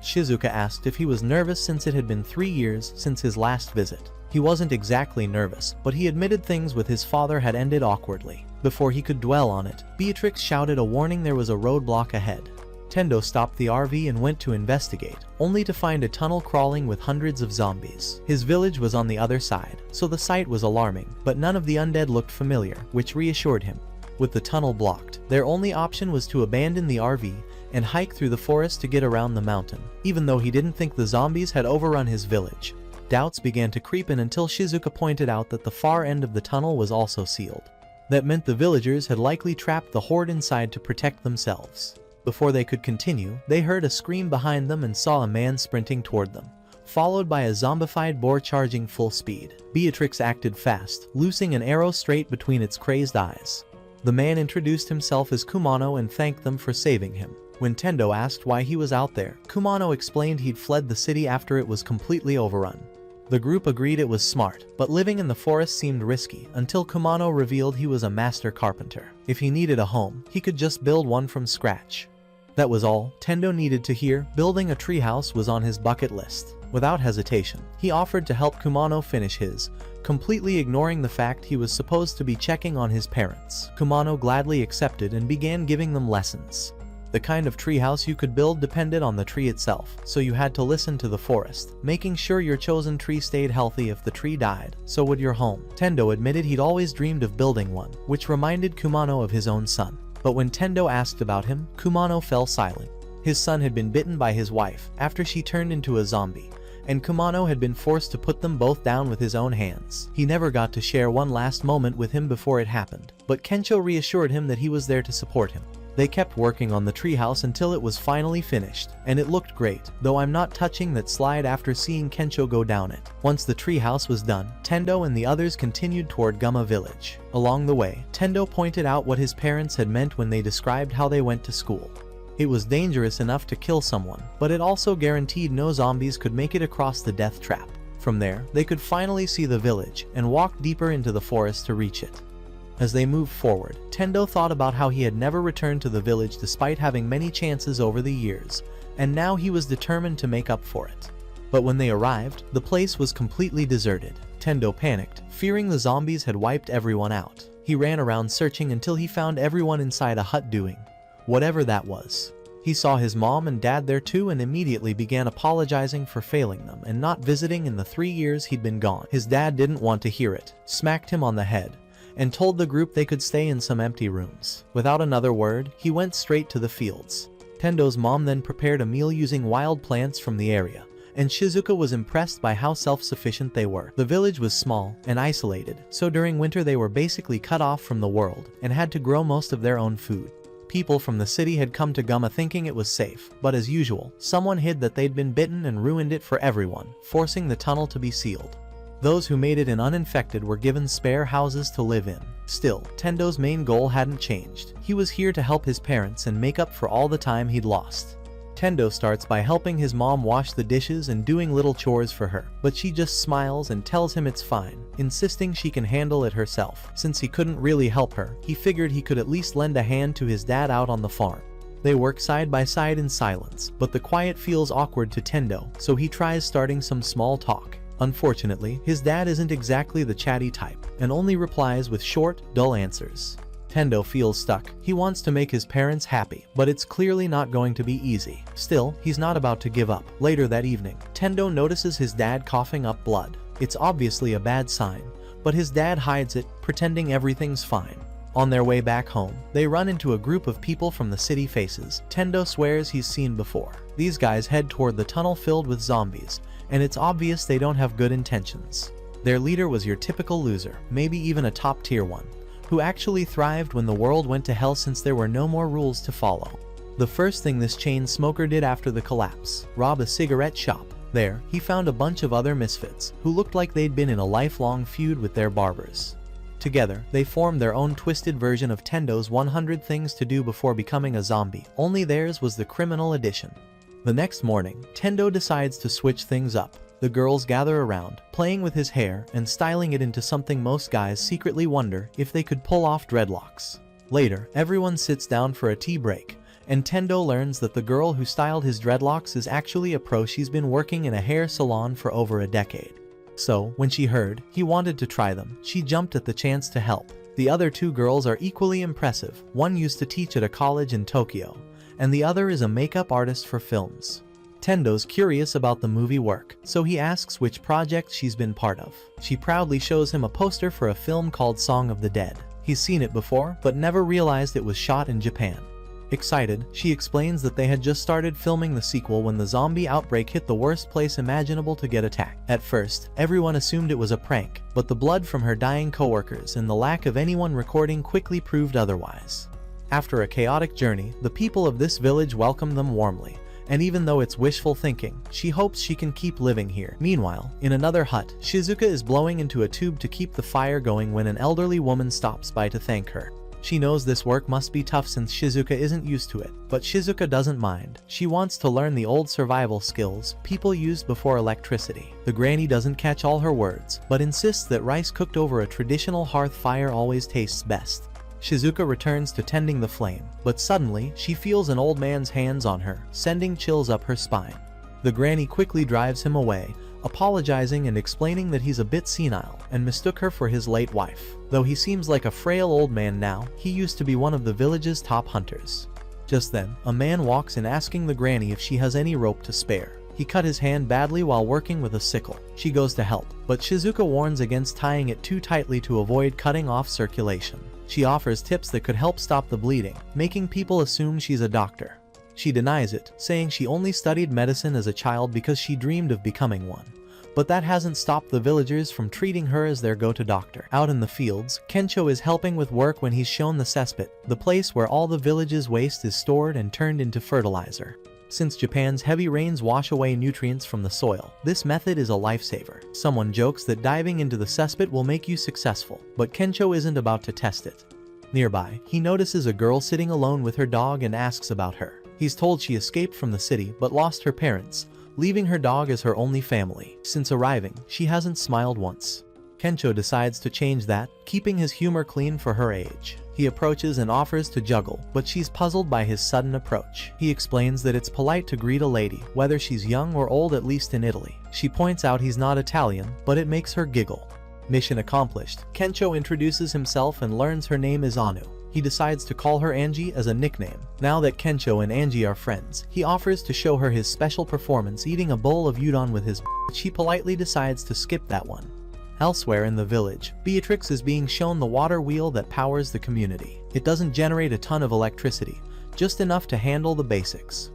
Shizuka asked if he was nervous since it had been 3 years since his last visit. He wasn't exactly nervous, but he admitted things with his father had ended awkwardly. Before he could dwell on it, Beatrix shouted a warning there was a roadblock ahead. Tendo stopped the RV and went to investigate, only to find a tunnel crawling with hundreds of zombies. His village was on the other side, so the sight was alarming, but none of the undead looked familiar, which reassured him. With the tunnel blocked, their only option was to abandon the RV and hike through the forest to get around the mountain, even though he didn't think the zombies had overrun his village. doubts began to creep in until Shizuka pointed out that the far end of the tunnel was also sealed. That meant the villagers had likely trapped the horde inside to protect themselves. Before they could continue, they heard a scream behind them and saw a man sprinting toward them, followed by a zombified boar charging full speed. Beatrix acted fast, loosing an arrow straight between its crazed eyes. The man introduced himself as Kumano and thanked them for saving him. When Tendo asked why he was out there, Kumano explained he'd fled the city after it was completely overrun. The group agreed it was smart, but living in the forest seemed risky until Kumano revealed he was a master carpenter. If he needed a home, he could just build one from scratch. That was all Tendo needed to hear. Building a treehouse was on his bucket list. Without hesitation, he offered to help Kumano finish his, completely ignoring the fact he was supposed to be checking on his parents. Kumano gladly accepted and began giving them lessons. The kind of treehouse you could build depended on the tree itself, so you had to listen to the forest, making sure your chosen tree stayed healthy. If the tree died, so would your home. Tendo admitted he'd always dreamed of building one, which reminded Kumano of his own son. But when Tendo asked about him, Kumano fell silent. His son had been bitten by his wife after she turned into a zombie, and Kumano had been forced to put them both down with his own hands. He never got to share one last moment with him before it happened, but Kensho reassured him that he was there to support him. They kept working on the treehouse until it was finally finished, and it looked great, though I'm not touching that slide after seeing Kensho go down it. Once the treehouse was done, Tendo and the others continued toward Guma village. Along the way, Tendo pointed out what his parents had meant when they described how they went to school. It was dangerous enough to kill someone, but it also guaranteed no zombies could make it across the death trap. From there, they could finally see the village and walk deeper into the forest to reach it. As they moved forward, Tendo thought about how he had never returned to the village despite having many chances over the years, and now he was determined to make up for it. But when they arrived, the place was completely deserted. Tendo panicked, fearing the zombies had wiped everyone out. He ran around searching until he found everyone inside a hut doing whatever that was. He saw his mom and dad there too and immediately began apologizing for failing them and not visiting in the 3 years he'd been gone. His dad didn't want to hear it, smacked him on the head, and told the group they could stay in some empty rooms. Without another word, he went straight to the fields. Tendo's mom then prepared a meal using wild plants from the area, and Shizuka was impressed by how self-sufficient they were. The village was small and isolated, so during winter they were basically cut off from the world and had to grow most of their own food. People from the city had come to Guma thinking it was safe, but as usual, someone hid that they'd been bitten and ruined it for everyone, forcing the tunnel to be sealed. Those who made it in uninfected were given spare houses to live in. Still, Tendo's main goal hadn't changed. He was here to help his parents and make up for all the time he'd lost. Tendo starts by helping his mom wash the dishes and doing little chores for her, but she just smiles and tells him it's fine, insisting she can handle it herself. Since he couldn't really help her, he figured he could at least lend a hand to his dad out on the farm. They work side by side in silence, but the quiet feels awkward to Tendo, so he tries starting some small talk. Unfortunately, his dad isn't exactly the chatty type, and only replies with short, dull answers. Tendo feels stuck. He wants to make his parents happy, but it's clearly not going to be easy. Still, he's not about to give up. Later that evening, Tendo notices his dad coughing up blood. It's obviously a bad sign, but his dad hides it, pretending everything's fine. On their way back home, they run into a group of people from the city faces Tendo swears he's seen before. These guys head toward the tunnel filled with zombies, and it's obvious they don't have good intentions. Their leader was your typical loser, maybe even a top-tier one, who actually thrived when the world went to hell since there were no more rules to follow. The first thing this chain smoker did after the collapse, rob a cigarette shop. There, he found a bunch of other misfits, who looked like they'd been in a lifelong feud with their barbers. Together, they formed their own twisted version of Tendo's 100 Things to Do Before Becoming a Zombie, only theirs was the criminal edition. The next morning, Tendo decides to switch things up. The girls gather around, playing with his hair and styling it into something most guys secretly wonder if they could pull off dreadlocks. Later, everyone sits down for a tea break, and Tendo learns that the girl who styled his dreadlocks is actually a pro. She's been working in a hair salon for over a decade. So, when she heard he wanted to try them, she jumped at the chance to help. The other two girls are equally impressive. One used to teach at a college in Tokyo, and the other is a makeup artist for films. Tendo's curious about the movie work, so he asks which project she's been part of. She proudly shows him a poster for a film called Song of the Dead. He's seen it before, but never realized it was shot in Japan. Excited, she explains that they had just started filming the sequel when the zombie outbreak hit the worst place imaginable to get attacked. At first, everyone assumed it was a prank, but the blood from her dying coworkers and the lack of anyone recording quickly proved otherwise. After a chaotic journey, the people of this village welcome them warmly, and even though it's wishful thinking, she hopes she can keep living here. Meanwhile, in another hut, Shizuka is blowing into a tube to keep the fire going when an elderly woman stops by to thank her. She knows this work must be tough since Shizuka isn't used to it, but Shizuka doesn't mind. She wants to learn the old survival skills people used before electricity. The granny doesn't catch all her words, but insists that rice cooked over a traditional hearth fire always tastes best. Shizuka returns to tending the flame, but suddenly, she feels an old man's hands on her, sending chills up her spine. The granny quickly drives him away, apologizing and explaining that he's a bit senile, and mistook her for his late wife. Though he seems like a frail old man now, he used to be one of the village's top hunters. Just then, a man walks in asking the granny if she has any rope to spare. He cut his hand badly while working with a sickle. She goes to help, but Shizuka warns against tying it too tightly to avoid cutting off circulation. She offers tips that could help stop the bleeding, making people assume she's a doctor. She denies it, saying she only studied medicine as a child because she dreamed of becoming one. But that hasn't stopped the villagers from treating her as their go-to doctor. Out in the fields, Kencho is helping with work when he's shown the cesspit, the place where all the village's waste is stored and turned into fertilizer. Since Japan's heavy rains wash away nutrients from the soil, this method is a lifesaver. Someone jokes that diving into the cesspit will make you successful, but Kencho isn't about to test it. Nearby, he notices a girl sitting alone with her dog and asks about her. He's told she escaped from the city but lost her parents, leaving her dog as her only family. Since arriving, she hasn't smiled once. Kencho decides to change that, keeping his humor clean for her age. He approaches and offers to juggle, but she's puzzled by his sudden approach. He explains that it's polite to greet a lady, whether she's young or old, at least in Italy. She points out he's not Italian, but it makes her giggle. Mission accomplished. Kencho introduces himself and learns her name is Anu. He decides to call her Angie as a nickname. Now that Kencho and Angie are friends, he offers to show her his special performance eating a bowl of udon with his but she politely decides to skip that one. Elsewhere in the village, Beatrix is being shown the water wheel that powers the community. It doesn't generate a ton of electricity, just enough to handle the basics.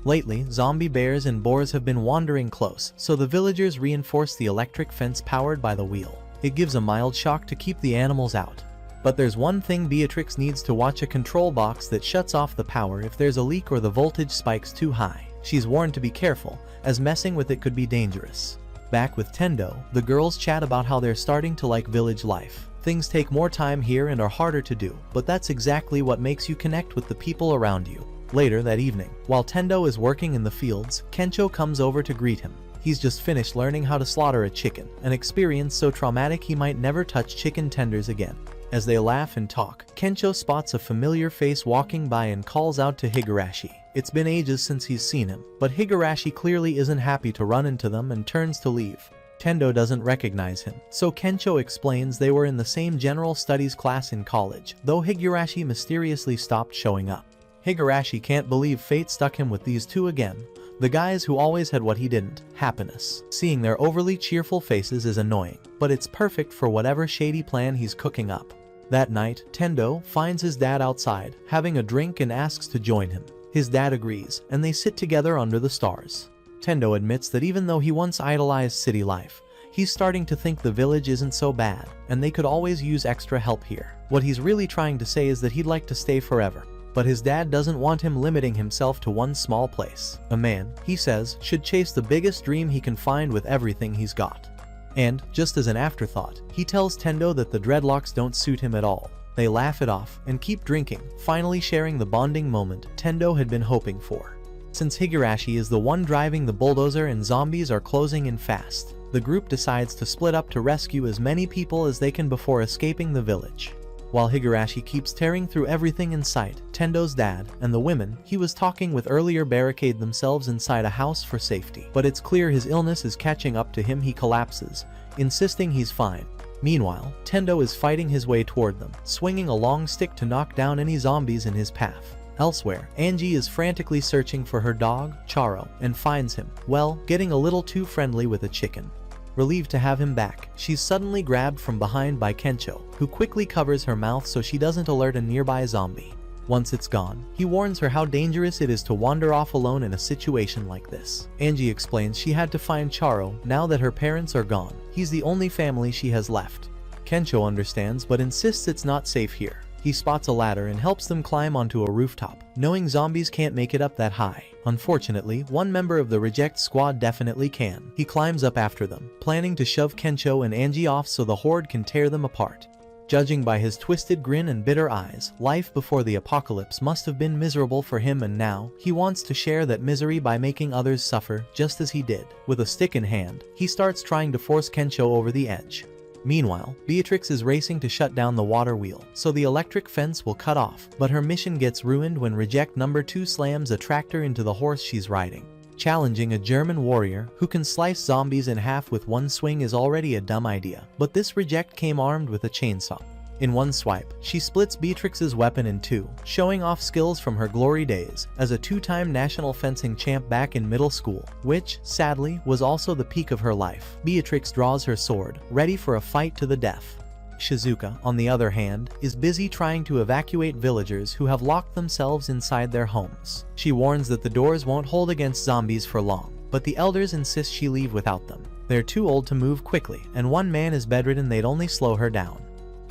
Lately, zombie bears and boars have been wandering close, so the villagers reinforce the electric fence powered by the wheel. It gives a mild shock to keep the animals out. But there's one thing: Beatrix needs to watch a control box that shuts off the power if there's a leak or the voltage spikes too high. She's warned to be careful, as messing with it could be dangerous. Back with Tendo, the girls chat about how they're starting to like village life. Things take more time here and are harder to do, but that's exactly what makes you connect with the people around you. Later that evening, while Tendo is working in the fields, Kencho comes over to greet him. He's just finished learning how to slaughter a chicken, an experience so traumatic he might never touch chicken tenders again. As they laugh and talk, Kencho spots a familiar face walking by and calls out to Higurashi. It's been ages since he's seen him, but Higurashi clearly isn't happy to run into them and turns to leave. Tendo doesn't recognize him, so Kencho explains they were in the same general studies class in college, though Higurashi mysteriously stopped showing up. Higurashi can't believe fate stuck him with these two again, the guys who always had what he didn't: happiness. Seeing their overly cheerful faces is annoying, but it's perfect for whatever shady plan he's cooking up. That night, Tendo finds his dad outside, having a drink, and asks to join him. His dad agrees, and they sit together under the stars. Tendo admits that even though he once idolized city life, he's starting to think the village isn't so bad, and they could always use extra help here. What he's really trying to say is that he'd like to stay forever. But his dad doesn't want him limiting himself to one small place. A man, he says, should chase the biggest dream he can find with everything he's got. And, just as an afterthought, he tells Tendo that the dreadlocks don't suit him at all. They laugh it off and keep drinking, finally sharing the bonding moment Tendo had been hoping for. Since Higurashi is the one driving the bulldozer and zombies are closing in fast, the group decides to split up to rescue as many people as they can before escaping the village. While Higurashi keeps tearing through everything in sight, Tendo's dad and the women he was talking with earlier barricade themselves inside a house for safety. But it's clear his illness is catching up to him. He collapses, insisting he's fine. Meanwhile, Tendo is fighting his way toward them, swinging a long stick to knock down any zombies in his path. Elsewhere, Angie is frantically searching for her dog, Charo, and finds him, well, getting a little too friendly with a chicken. Relieved to have him back, she's suddenly grabbed from behind by Kencho, who quickly covers her mouth so she doesn't alert a nearby zombie. Once it's gone, he warns her how dangerous it is to wander off alone in a situation like this. Angie explains she had to find Charo now that her parents are gone. He's the only family she has left. Kensho understands but insists it's not safe here. He spots a ladder and helps them climb onto a rooftop, knowing zombies can't make it up that high. Unfortunately, one member of the Reject squad definitely can. He climbs up after them, planning to shove Kensho and Angie off so the horde can tear them apart. Judging by his twisted grin and bitter eyes, life before the apocalypse must have been miserable for him, and now he wants to share that misery by making others suffer just as he did. With a stick in hand, he starts trying to force Kensho over the edge. Meanwhile, Beatrix is racing to shut down the water wheel, so the electric fence will cut off, but her mission gets ruined when Reject number 2 slams a tractor into the horse she's riding. Challenging a German warrior who can slice zombies in half with one swing is already a dumb idea, but this Reject came armed with a chainsaw. In one swipe, she splits Beatrix's weapon in two, showing off skills from her glory days as a 2-time national fencing champ back in middle school, which, sadly, was also the peak of her life. Beatrix draws her sword, ready for a fight to the death. Shizuka, on the other hand, is busy trying to evacuate villagers who have locked themselves inside their homes. She warns that the doors won't hold against zombies for long, but the elders insist she leave without them. They're too old to move quickly, and one man is bedridden. They'd only slow her down.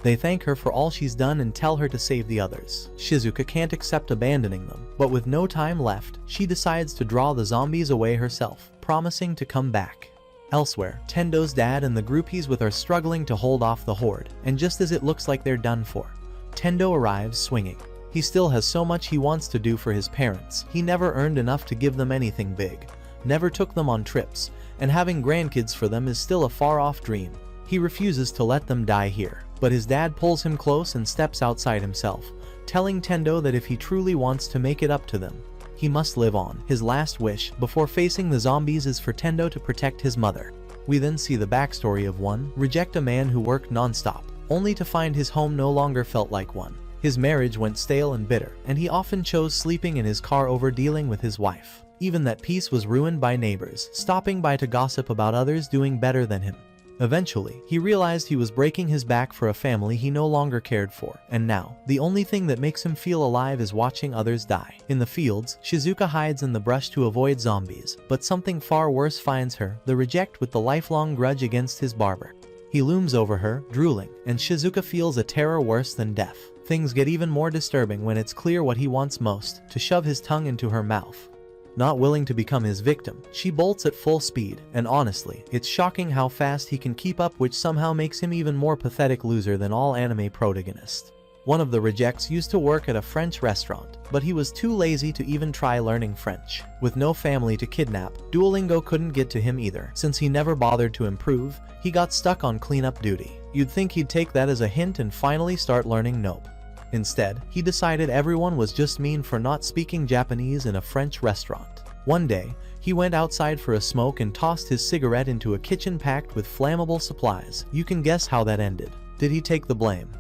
They thank her for all she's done and tell her to save the others. Shizuka can't accept abandoning them, but with no time left, she decides to draw the zombies away herself, promising to come back. Elsewhere, Tendo's dad and the group he's with are struggling to hold off the horde, and just as it looks like they're done for, Tendo arrives swinging. He still has so much he wants to do for his parents. He never earned enough to give them anything big, never took them on trips, and having grandkids for them is still a far-off dream. He refuses to let them die here, but his dad pulls him close and steps outside himself, telling Tendo that if he truly wants to make it up to them, he must live on. His last wish before facing the zombies is for Tendo to protect his mother. We then see the backstory of one Reject, a man who worked non-stop, only to find his home no longer felt like one. His marriage went stale and bitter, and he often chose sleeping in his car over dealing with his wife. Even that peace was ruined by neighbors stopping by to gossip about others doing better than him. Eventually, he realized he was breaking his back for a family he no longer cared for, and now, the only thing that makes him feel alive is watching others die. In the fields, Shizuka hides in the brush to avoid zombies, but something far worse finds her, the Reject with the lifelong grudge against his barber. He looms over her, drooling, and Shizuka feels a terror worse than death. Things get even more disturbing when it's clear what he wants most, to shove his tongue into her mouth. Not willing to become his victim, she bolts at full speed, and honestly, it's shocking how fast he can keep up, which somehow makes him even more pathetic loser than all anime protagonists. One of the Rejects used to work at a French restaurant, but he was too lazy to even try learning French. With no family to kidnap, Duolingo couldn't get to him either. Since he never bothered to improve, he got stuck on cleanup duty. You'd think he'd take that as a hint and finally start learning. Nope. Instead, he decided everyone was just mean for not speaking Japanese in a French restaurant. One day, he went outside for a smoke and tossed his cigarette into a kitchen packed with flammable supplies. You can guess how that ended. Did he take the blame?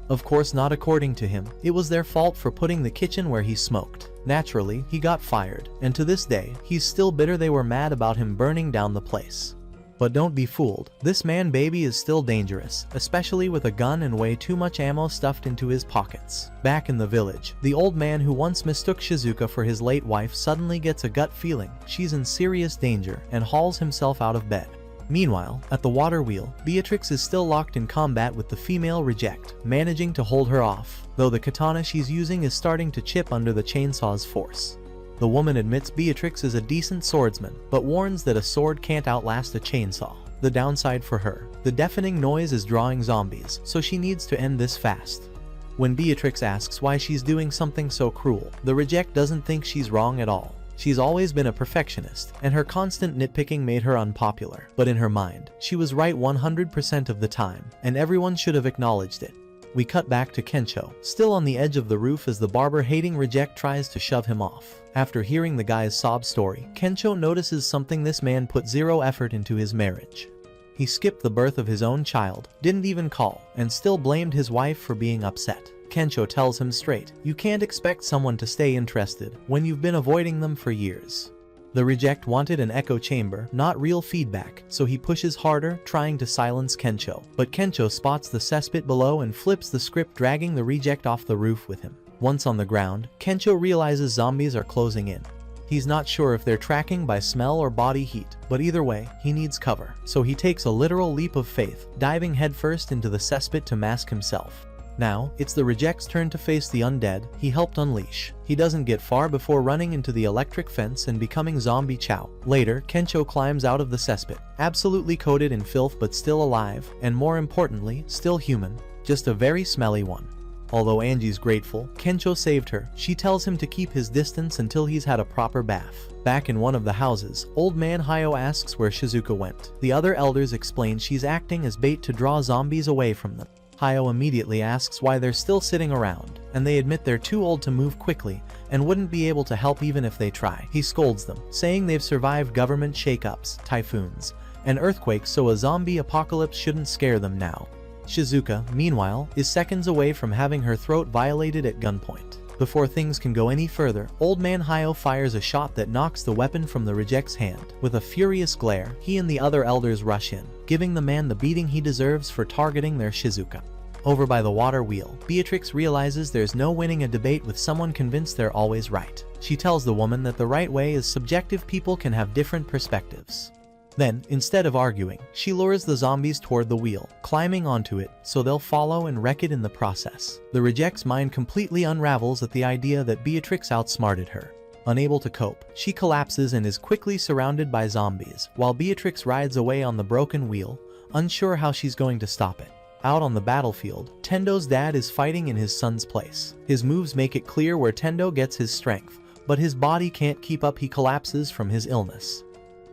Of course not. According to him, it was their fault for putting the kitchen where he smoked. Naturally, he got fired, and to this day, he's still bitter they were mad about him burning down the place. But don't be fooled, this man baby is still dangerous, especially with a gun and way too much ammo stuffed into his pockets. Back in the village, the old man who once mistook Shizuka for his late wife suddenly gets a gut feeling she's in serious danger and hauls himself out of bed. Meanwhile, at the water wheel, Beatrix is still locked in combat with the female Reject, managing to hold her off, though the katana she's using is starting to chip under the chainsaw's force. The woman admits Beatrix is a decent swordsman, but warns that a sword can't outlast a chainsaw. The downside for her, the deafening noise is drawing zombies, so she needs to end this fast. When Beatrix asks why she's doing something so cruel, the Reject doesn't think she's wrong at all. She's always been a perfectionist, and her constant nitpicking made her unpopular. But in her mind, she was right 100% of the time, and everyone should have acknowledged it. We cut back to Kensho, still on the edge of the roof as the barber-hating Reject tries to shove him off. After hearing the guy's sob story, Kensho notices something: this man put zero effort into his marriage. He skipped the birth of his own child, didn't even call, and still blamed his wife for being upset. Kensho tells him straight, you can't expect someone to stay interested when you've been avoiding them for years. The Reject wanted an echo chamber, not real feedback, so he pushes harder, trying to silence Kensho. But Kensho spots the cesspit below and flips the script, dragging the Reject off the roof with him. Once on the ground, Kencho realizes zombies are closing in. He's not sure if they're tracking by smell or body heat, but either way, he needs cover. So he takes a literal leap of faith, diving headfirst into the cesspit to mask himself. Now, it's the Reject's turn to face the undead he helped unleash. He doesn't get far before running into the electric fence and becoming zombie chow. Later, Kencho climbs out of the cesspit, absolutely coated in filth but still alive, and more importantly, still human, just a very smelly one. Although Angie's grateful, Kencho saved her. She tells him to keep his distance until he's had a proper bath. Back in one of the houses, Old Man Hayo asks where Shizuka went. The other elders explain she's acting as bait to draw zombies away from them. Hayo immediately asks why they're still sitting around, and they admit they're too old to move quickly and wouldn't be able to help even if they try. He scolds them, saying they've survived government shakeups, typhoons, and earthquakes, so a zombie apocalypse shouldn't scare them now. Shizuka, meanwhile, is seconds away from having her throat violated at gunpoint. Before things can go any further, Old Man Hayo fires a shot that knocks the weapon from the Reject's hand. With a furious glare, he and the other elders rush in, giving the man the beating he deserves for targeting their Shizuka. Over by the water wheel, Beatrix realizes there's no winning a debate with someone convinced they're always right. She tells the woman that the right way is subjective, people can have different perspectives. Then, instead of arguing, she lures the zombies toward the wheel, climbing onto it so they'll follow and wreck it in the process. The Reject's mind completely unravels at the idea that Beatrix outsmarted her. Unable to cope, she collapses and is quickly surrounded by zombies, while Beatrix rides away on the broken wheel, unsure how she's going to stop it. Out on the battlefield, Tendo's dad is fighting in his son's place. His moves make it clear where Tendo gets his strength, but his body can't keep up. He collapses from his illness.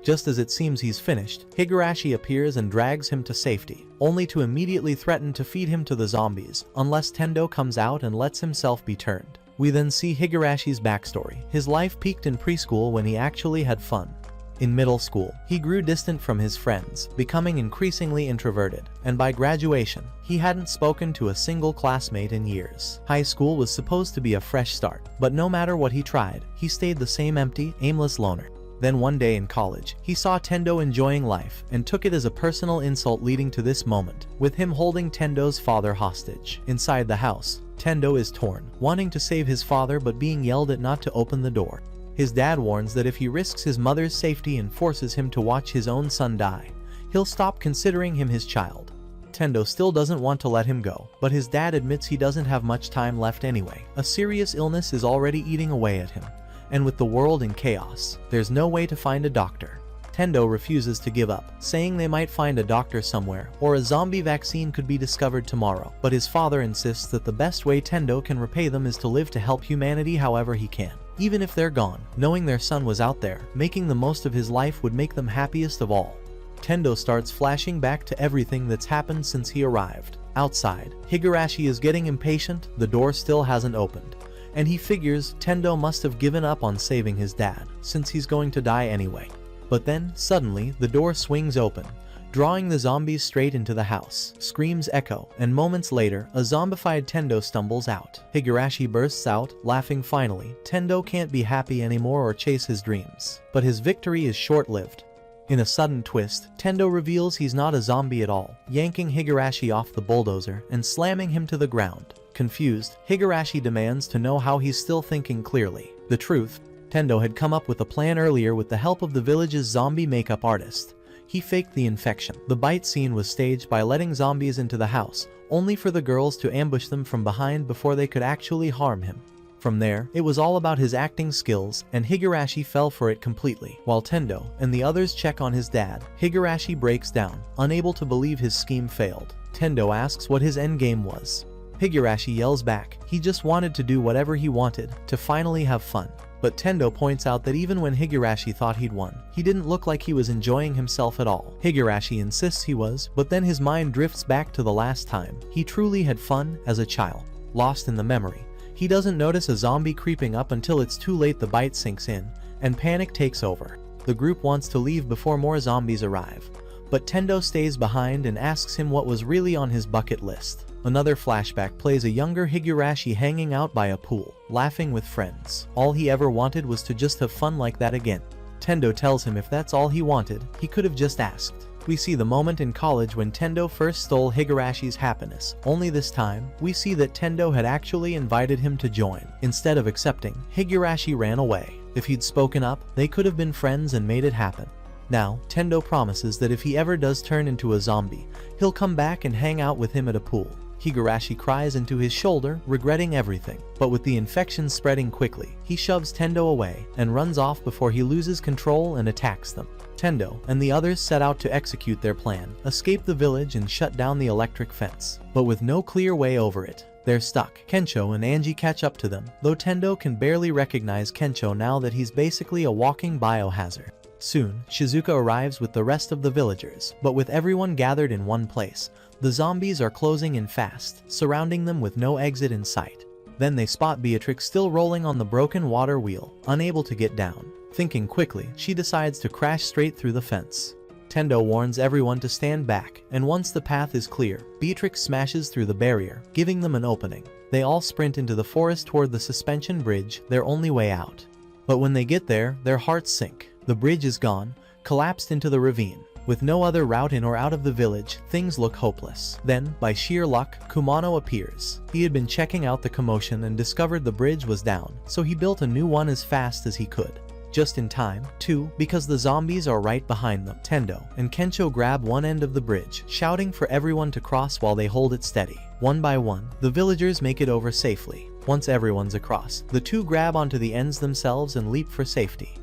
Just as it seems he's finished, Higurashi appears and drags him to safety, only to immediately threaten to feed him to the zombies unless Tendo comes out and lets himself be turned. We then see Higurashi's backstory. His life peaked in preschool when he actually had fun. In middle school, he grew distant from his friends, becoming increasingly introverted, and by graduation, he hadn't spoken to a single classmate in years. High school was supposed to be a fresh start, but no matter what he tried, he stayed the same empty, aimless loner. Then one day in college, he saw Tendo enjoying life and took it as a personal insult, leading to this moment, with him holding Tendo's father hostage. Inside the house, Tendo is torn, wanting to save his father but being yelled at not to open the door. His dad warns that if he risks his mother's safety and forces him to watch his own son die, he'll stop considering him his child. Tendo still doesn't want to let him go, but his dad admits he doesn't have much time left anyway. A serious illness is already eating away at him, and with the world in chaos, there's no way to find a doctor. Tendo refuses to give up, saying they might find a doctor somewhere, or a zombie vaccine could be discovered tomorrow. But his father insists that the best way Tendo can repay them is to live to help humanity however he can. Even if they're gone, knowing their son was out there, making the most of his life would make them happiest of all. Tendo starts flashing back to everything that's happened since he arrived. Outside, Higurashi is getting impatient. The door still hasn't opened, and he figures Tendo must have given up on saving his dad, since he's going to die anyway. But then, suddenly, the door swings open, drawing the zombies straight into the house. Screams echo, and moments later, a zombified Tendo stumbles out. Higurashi bursts out, laughing finally. Tendo can't be happy anymore or chase his dreams. But his victory is short-lived. In a sudden twist, Tendo reveals he's not a zombie at all, yanking Higurashi off the bulldozer and slamming him to the ground. Confused, Higurashi demands to know how he's still thinking clearly. The truth: Tendo had come up with a plan earlier with the help of the village's zombie makeup artist. He faked the infection. The bite scene was staged by letting zombies into the house, only for the girls to ambush them from behind before they could actually harm him. From there, it was all about his acting skills, and Higurashi fell for it completely. While Tendo and the others check on his dad, Higurashi breaks down, unable to believe his scheme failed. Tendo asks what his endgame was. Higurashi yells back, he just wanted to do whatever he wanted, to finally have fun. But Tendo points out that even when Higurashi thought he'd won, he didn't look like he was enjoying himself at all. Higurashi insists he was, but then his mind drifts back to the last time he truly had fun as a child. Lost in the memory, he doesn't notice a zombie creeping up until it's too late. The bite sinks in, and panic takes over. The group wants to leave before more zombies arrive, but Tendo stays behind and asks him what was really on his bucket list. Another flashback plays a younger Higurashi hanging out by a pool, laughing with friends. All he ever wanted was to just have fun like that again. Tendo tells him if that's all he wanted, he could have just asked. We see the moment in college when Tendo first stole Higarashi's happiness, only this time, we see that Tendo had actually invited him to join. Instead of accepting, Higurashi ran away. If he'd spoken up, they could have been friends and made it happen. Now, Tendo promises that if he ever does turn into a zombie, he'll come back and hang out with him at a pool. Higurashi cries into his shoulder, regretting everything. But with the infection spreading quickly, he shoves Tendo away and runs off before he loses control and attacks them. Tendo and the others set out to execute their plan, escape the village and shut down the electric fence. But with no clear way over it, they're stuck. Kensho and Angie catch up to them, though Tendo can barely recognize Kensho now that he's basically a walking biohazard. Soon, Shizuka arrives with the rest of the villagers, but with everyone gathered in one place, the zombies are closing in fast, surrounding them with no exit in sight. Then they spot Beatrix still rolling on the broken water wheel, unable to get down. Thinking quickly, she decides to crash straight through the fence. Tendo warns everyone to stand back, and once the path is clear, Beatrix smashes through the barrier, giving them an opening. They all sprint into the forest toward the suspension bridge, their only way out. But when they get there, their hearts sink. The bridge is gone, collapsed into the ravine. With no other route in or out of the village, things look hopeless. Then, by sheer luck, Kumano appears. He had been checking out the commotion and discovered the bridge was down, so he built a new one as fast as he could. Just in time, too, because the zombies are right behind them. Tendo and Kensho grab one end of the bridge, shouting for everyone to cross while they hold it steady. One by one, the villagers make it over safely. Once everyone's across, the two grab onto the ends themselves and leap for safety.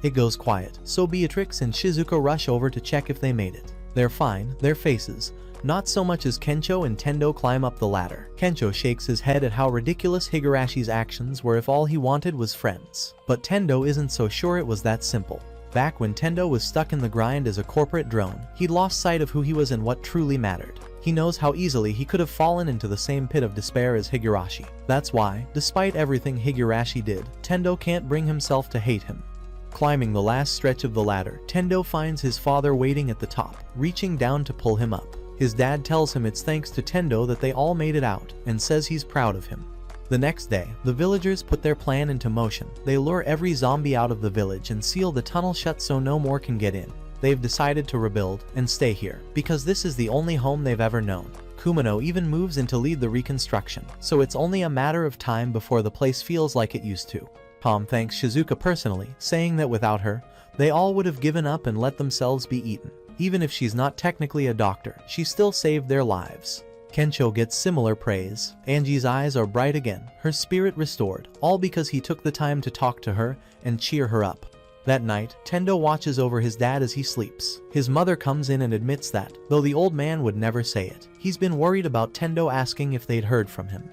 It goes quiet, so Beatrix and Shizuka rush over to check if they made it. They're fine, their faces. Not so much as Kensho and Tendo climb up the ladder. Kensho shakes his head at how ridiculous Higurashi's actions were if all he wanted was friends. But Tendo isn't so sure it was that simple. Back when Tendo was stuck in the grind as a corporate drone, he'd lost sight of who he was and what truly mattered. He knows how easily he could have fallen into the same pit of despair as Higurashi. That's why, despite everything Higurashi did, Tendo can't bring himself to hate him. Climbing the last stretch of the ladder, Tendo finds his father waiting at the top, reaching down to pull him up. His dad tells him it's thanks to Tendo that they all made it out, and says he's proud of him. The next day, the villagers put their plan into motion. They lure every zombie out of the village and seal the tunnel shut so no more can get in. They've decided to rebuild and stay here, because this is the only home they've ever known. Kumano even moves in to lead the reconstruction, so it's only a matter of time before the place feels like it used to. Tom thanks Shizuka personally, saying that without her, they all would have given up and let themselves be eaten. Even if she's not technically a doctor, she still saved their lives. Kensho gets similar praise. Angie's eyes are bright again, her spirit restored, all because he took the time to talk to her and cheer her up. That night, Tendo watches over his dad as he sleeps. His mother comes in and admits that, though the old man would never say it, he's been worried about Tendo asking if they'd heard from him.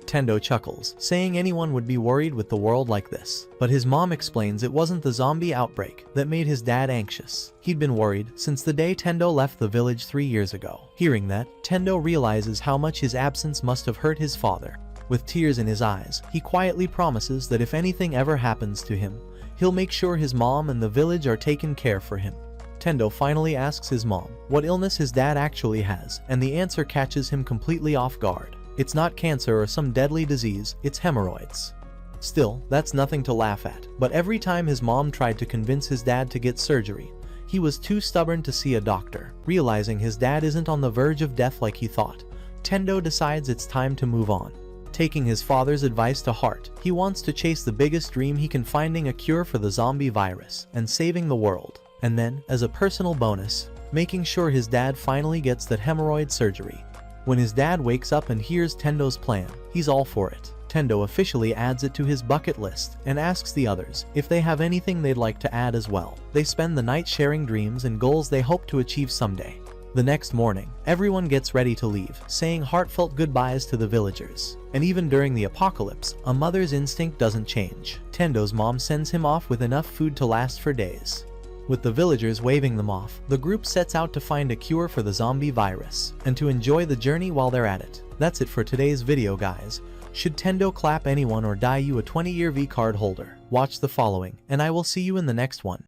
Tendo chuckles, saying anyone would be worried with the world like this. But his mom explains it wasn't the zombie outbreak that made his dad anxious. He'd been worried since the day Tendo left the village 3 years ago. Hearing that, Tendo realizes how much his absence must have hurt his father. With tears in his eyes, he quietly promises that if anything ever happens to him, he'll make sure his mom and the village are taken care for him. Tendo finally asks his mom what illness his dad actually has, and the answer catches him completely off guard. It's not cancer or some deadly disease, it's hemorrhoids. Still, that's nothing to laugh at, but every time his mom tried to convince his dad to get surgery, he was too stubborn to see a doctor. Realizing his dad isn't on the verge of death like he thought, Tendo decides it's time to move on. Taking his father's advice to heart, he wants to chase the biggest dream he can, finding a cure for the zombie virus and saving the world. And then, as a personal bonus, making sure his dad finally gets that hemorrhoid surgery. When his dad wakes up and hears Tendo's plan, he's all for it. Tendo officially adds it to his bucket list and asks the others if they have anything they'd like to add as well. They spend the night sharing dreams and goals they hope to achieve someday. The next morning, everyone gets ready to leave, saying heartfelt goodbyes to the villagers. And even during the apocalypse, a mother's instinct doesn't change. Tendo's mom sends him off with enough food to last for days. With the villagers waving them off, the group sets out to find a cure for the zombie virus, and to enjoy the journey while they're at it. That's it for today's video, guys. Should Tendo clap anyone or die you a 20-year V-card holder? Watch the following, and I will see you in the next one.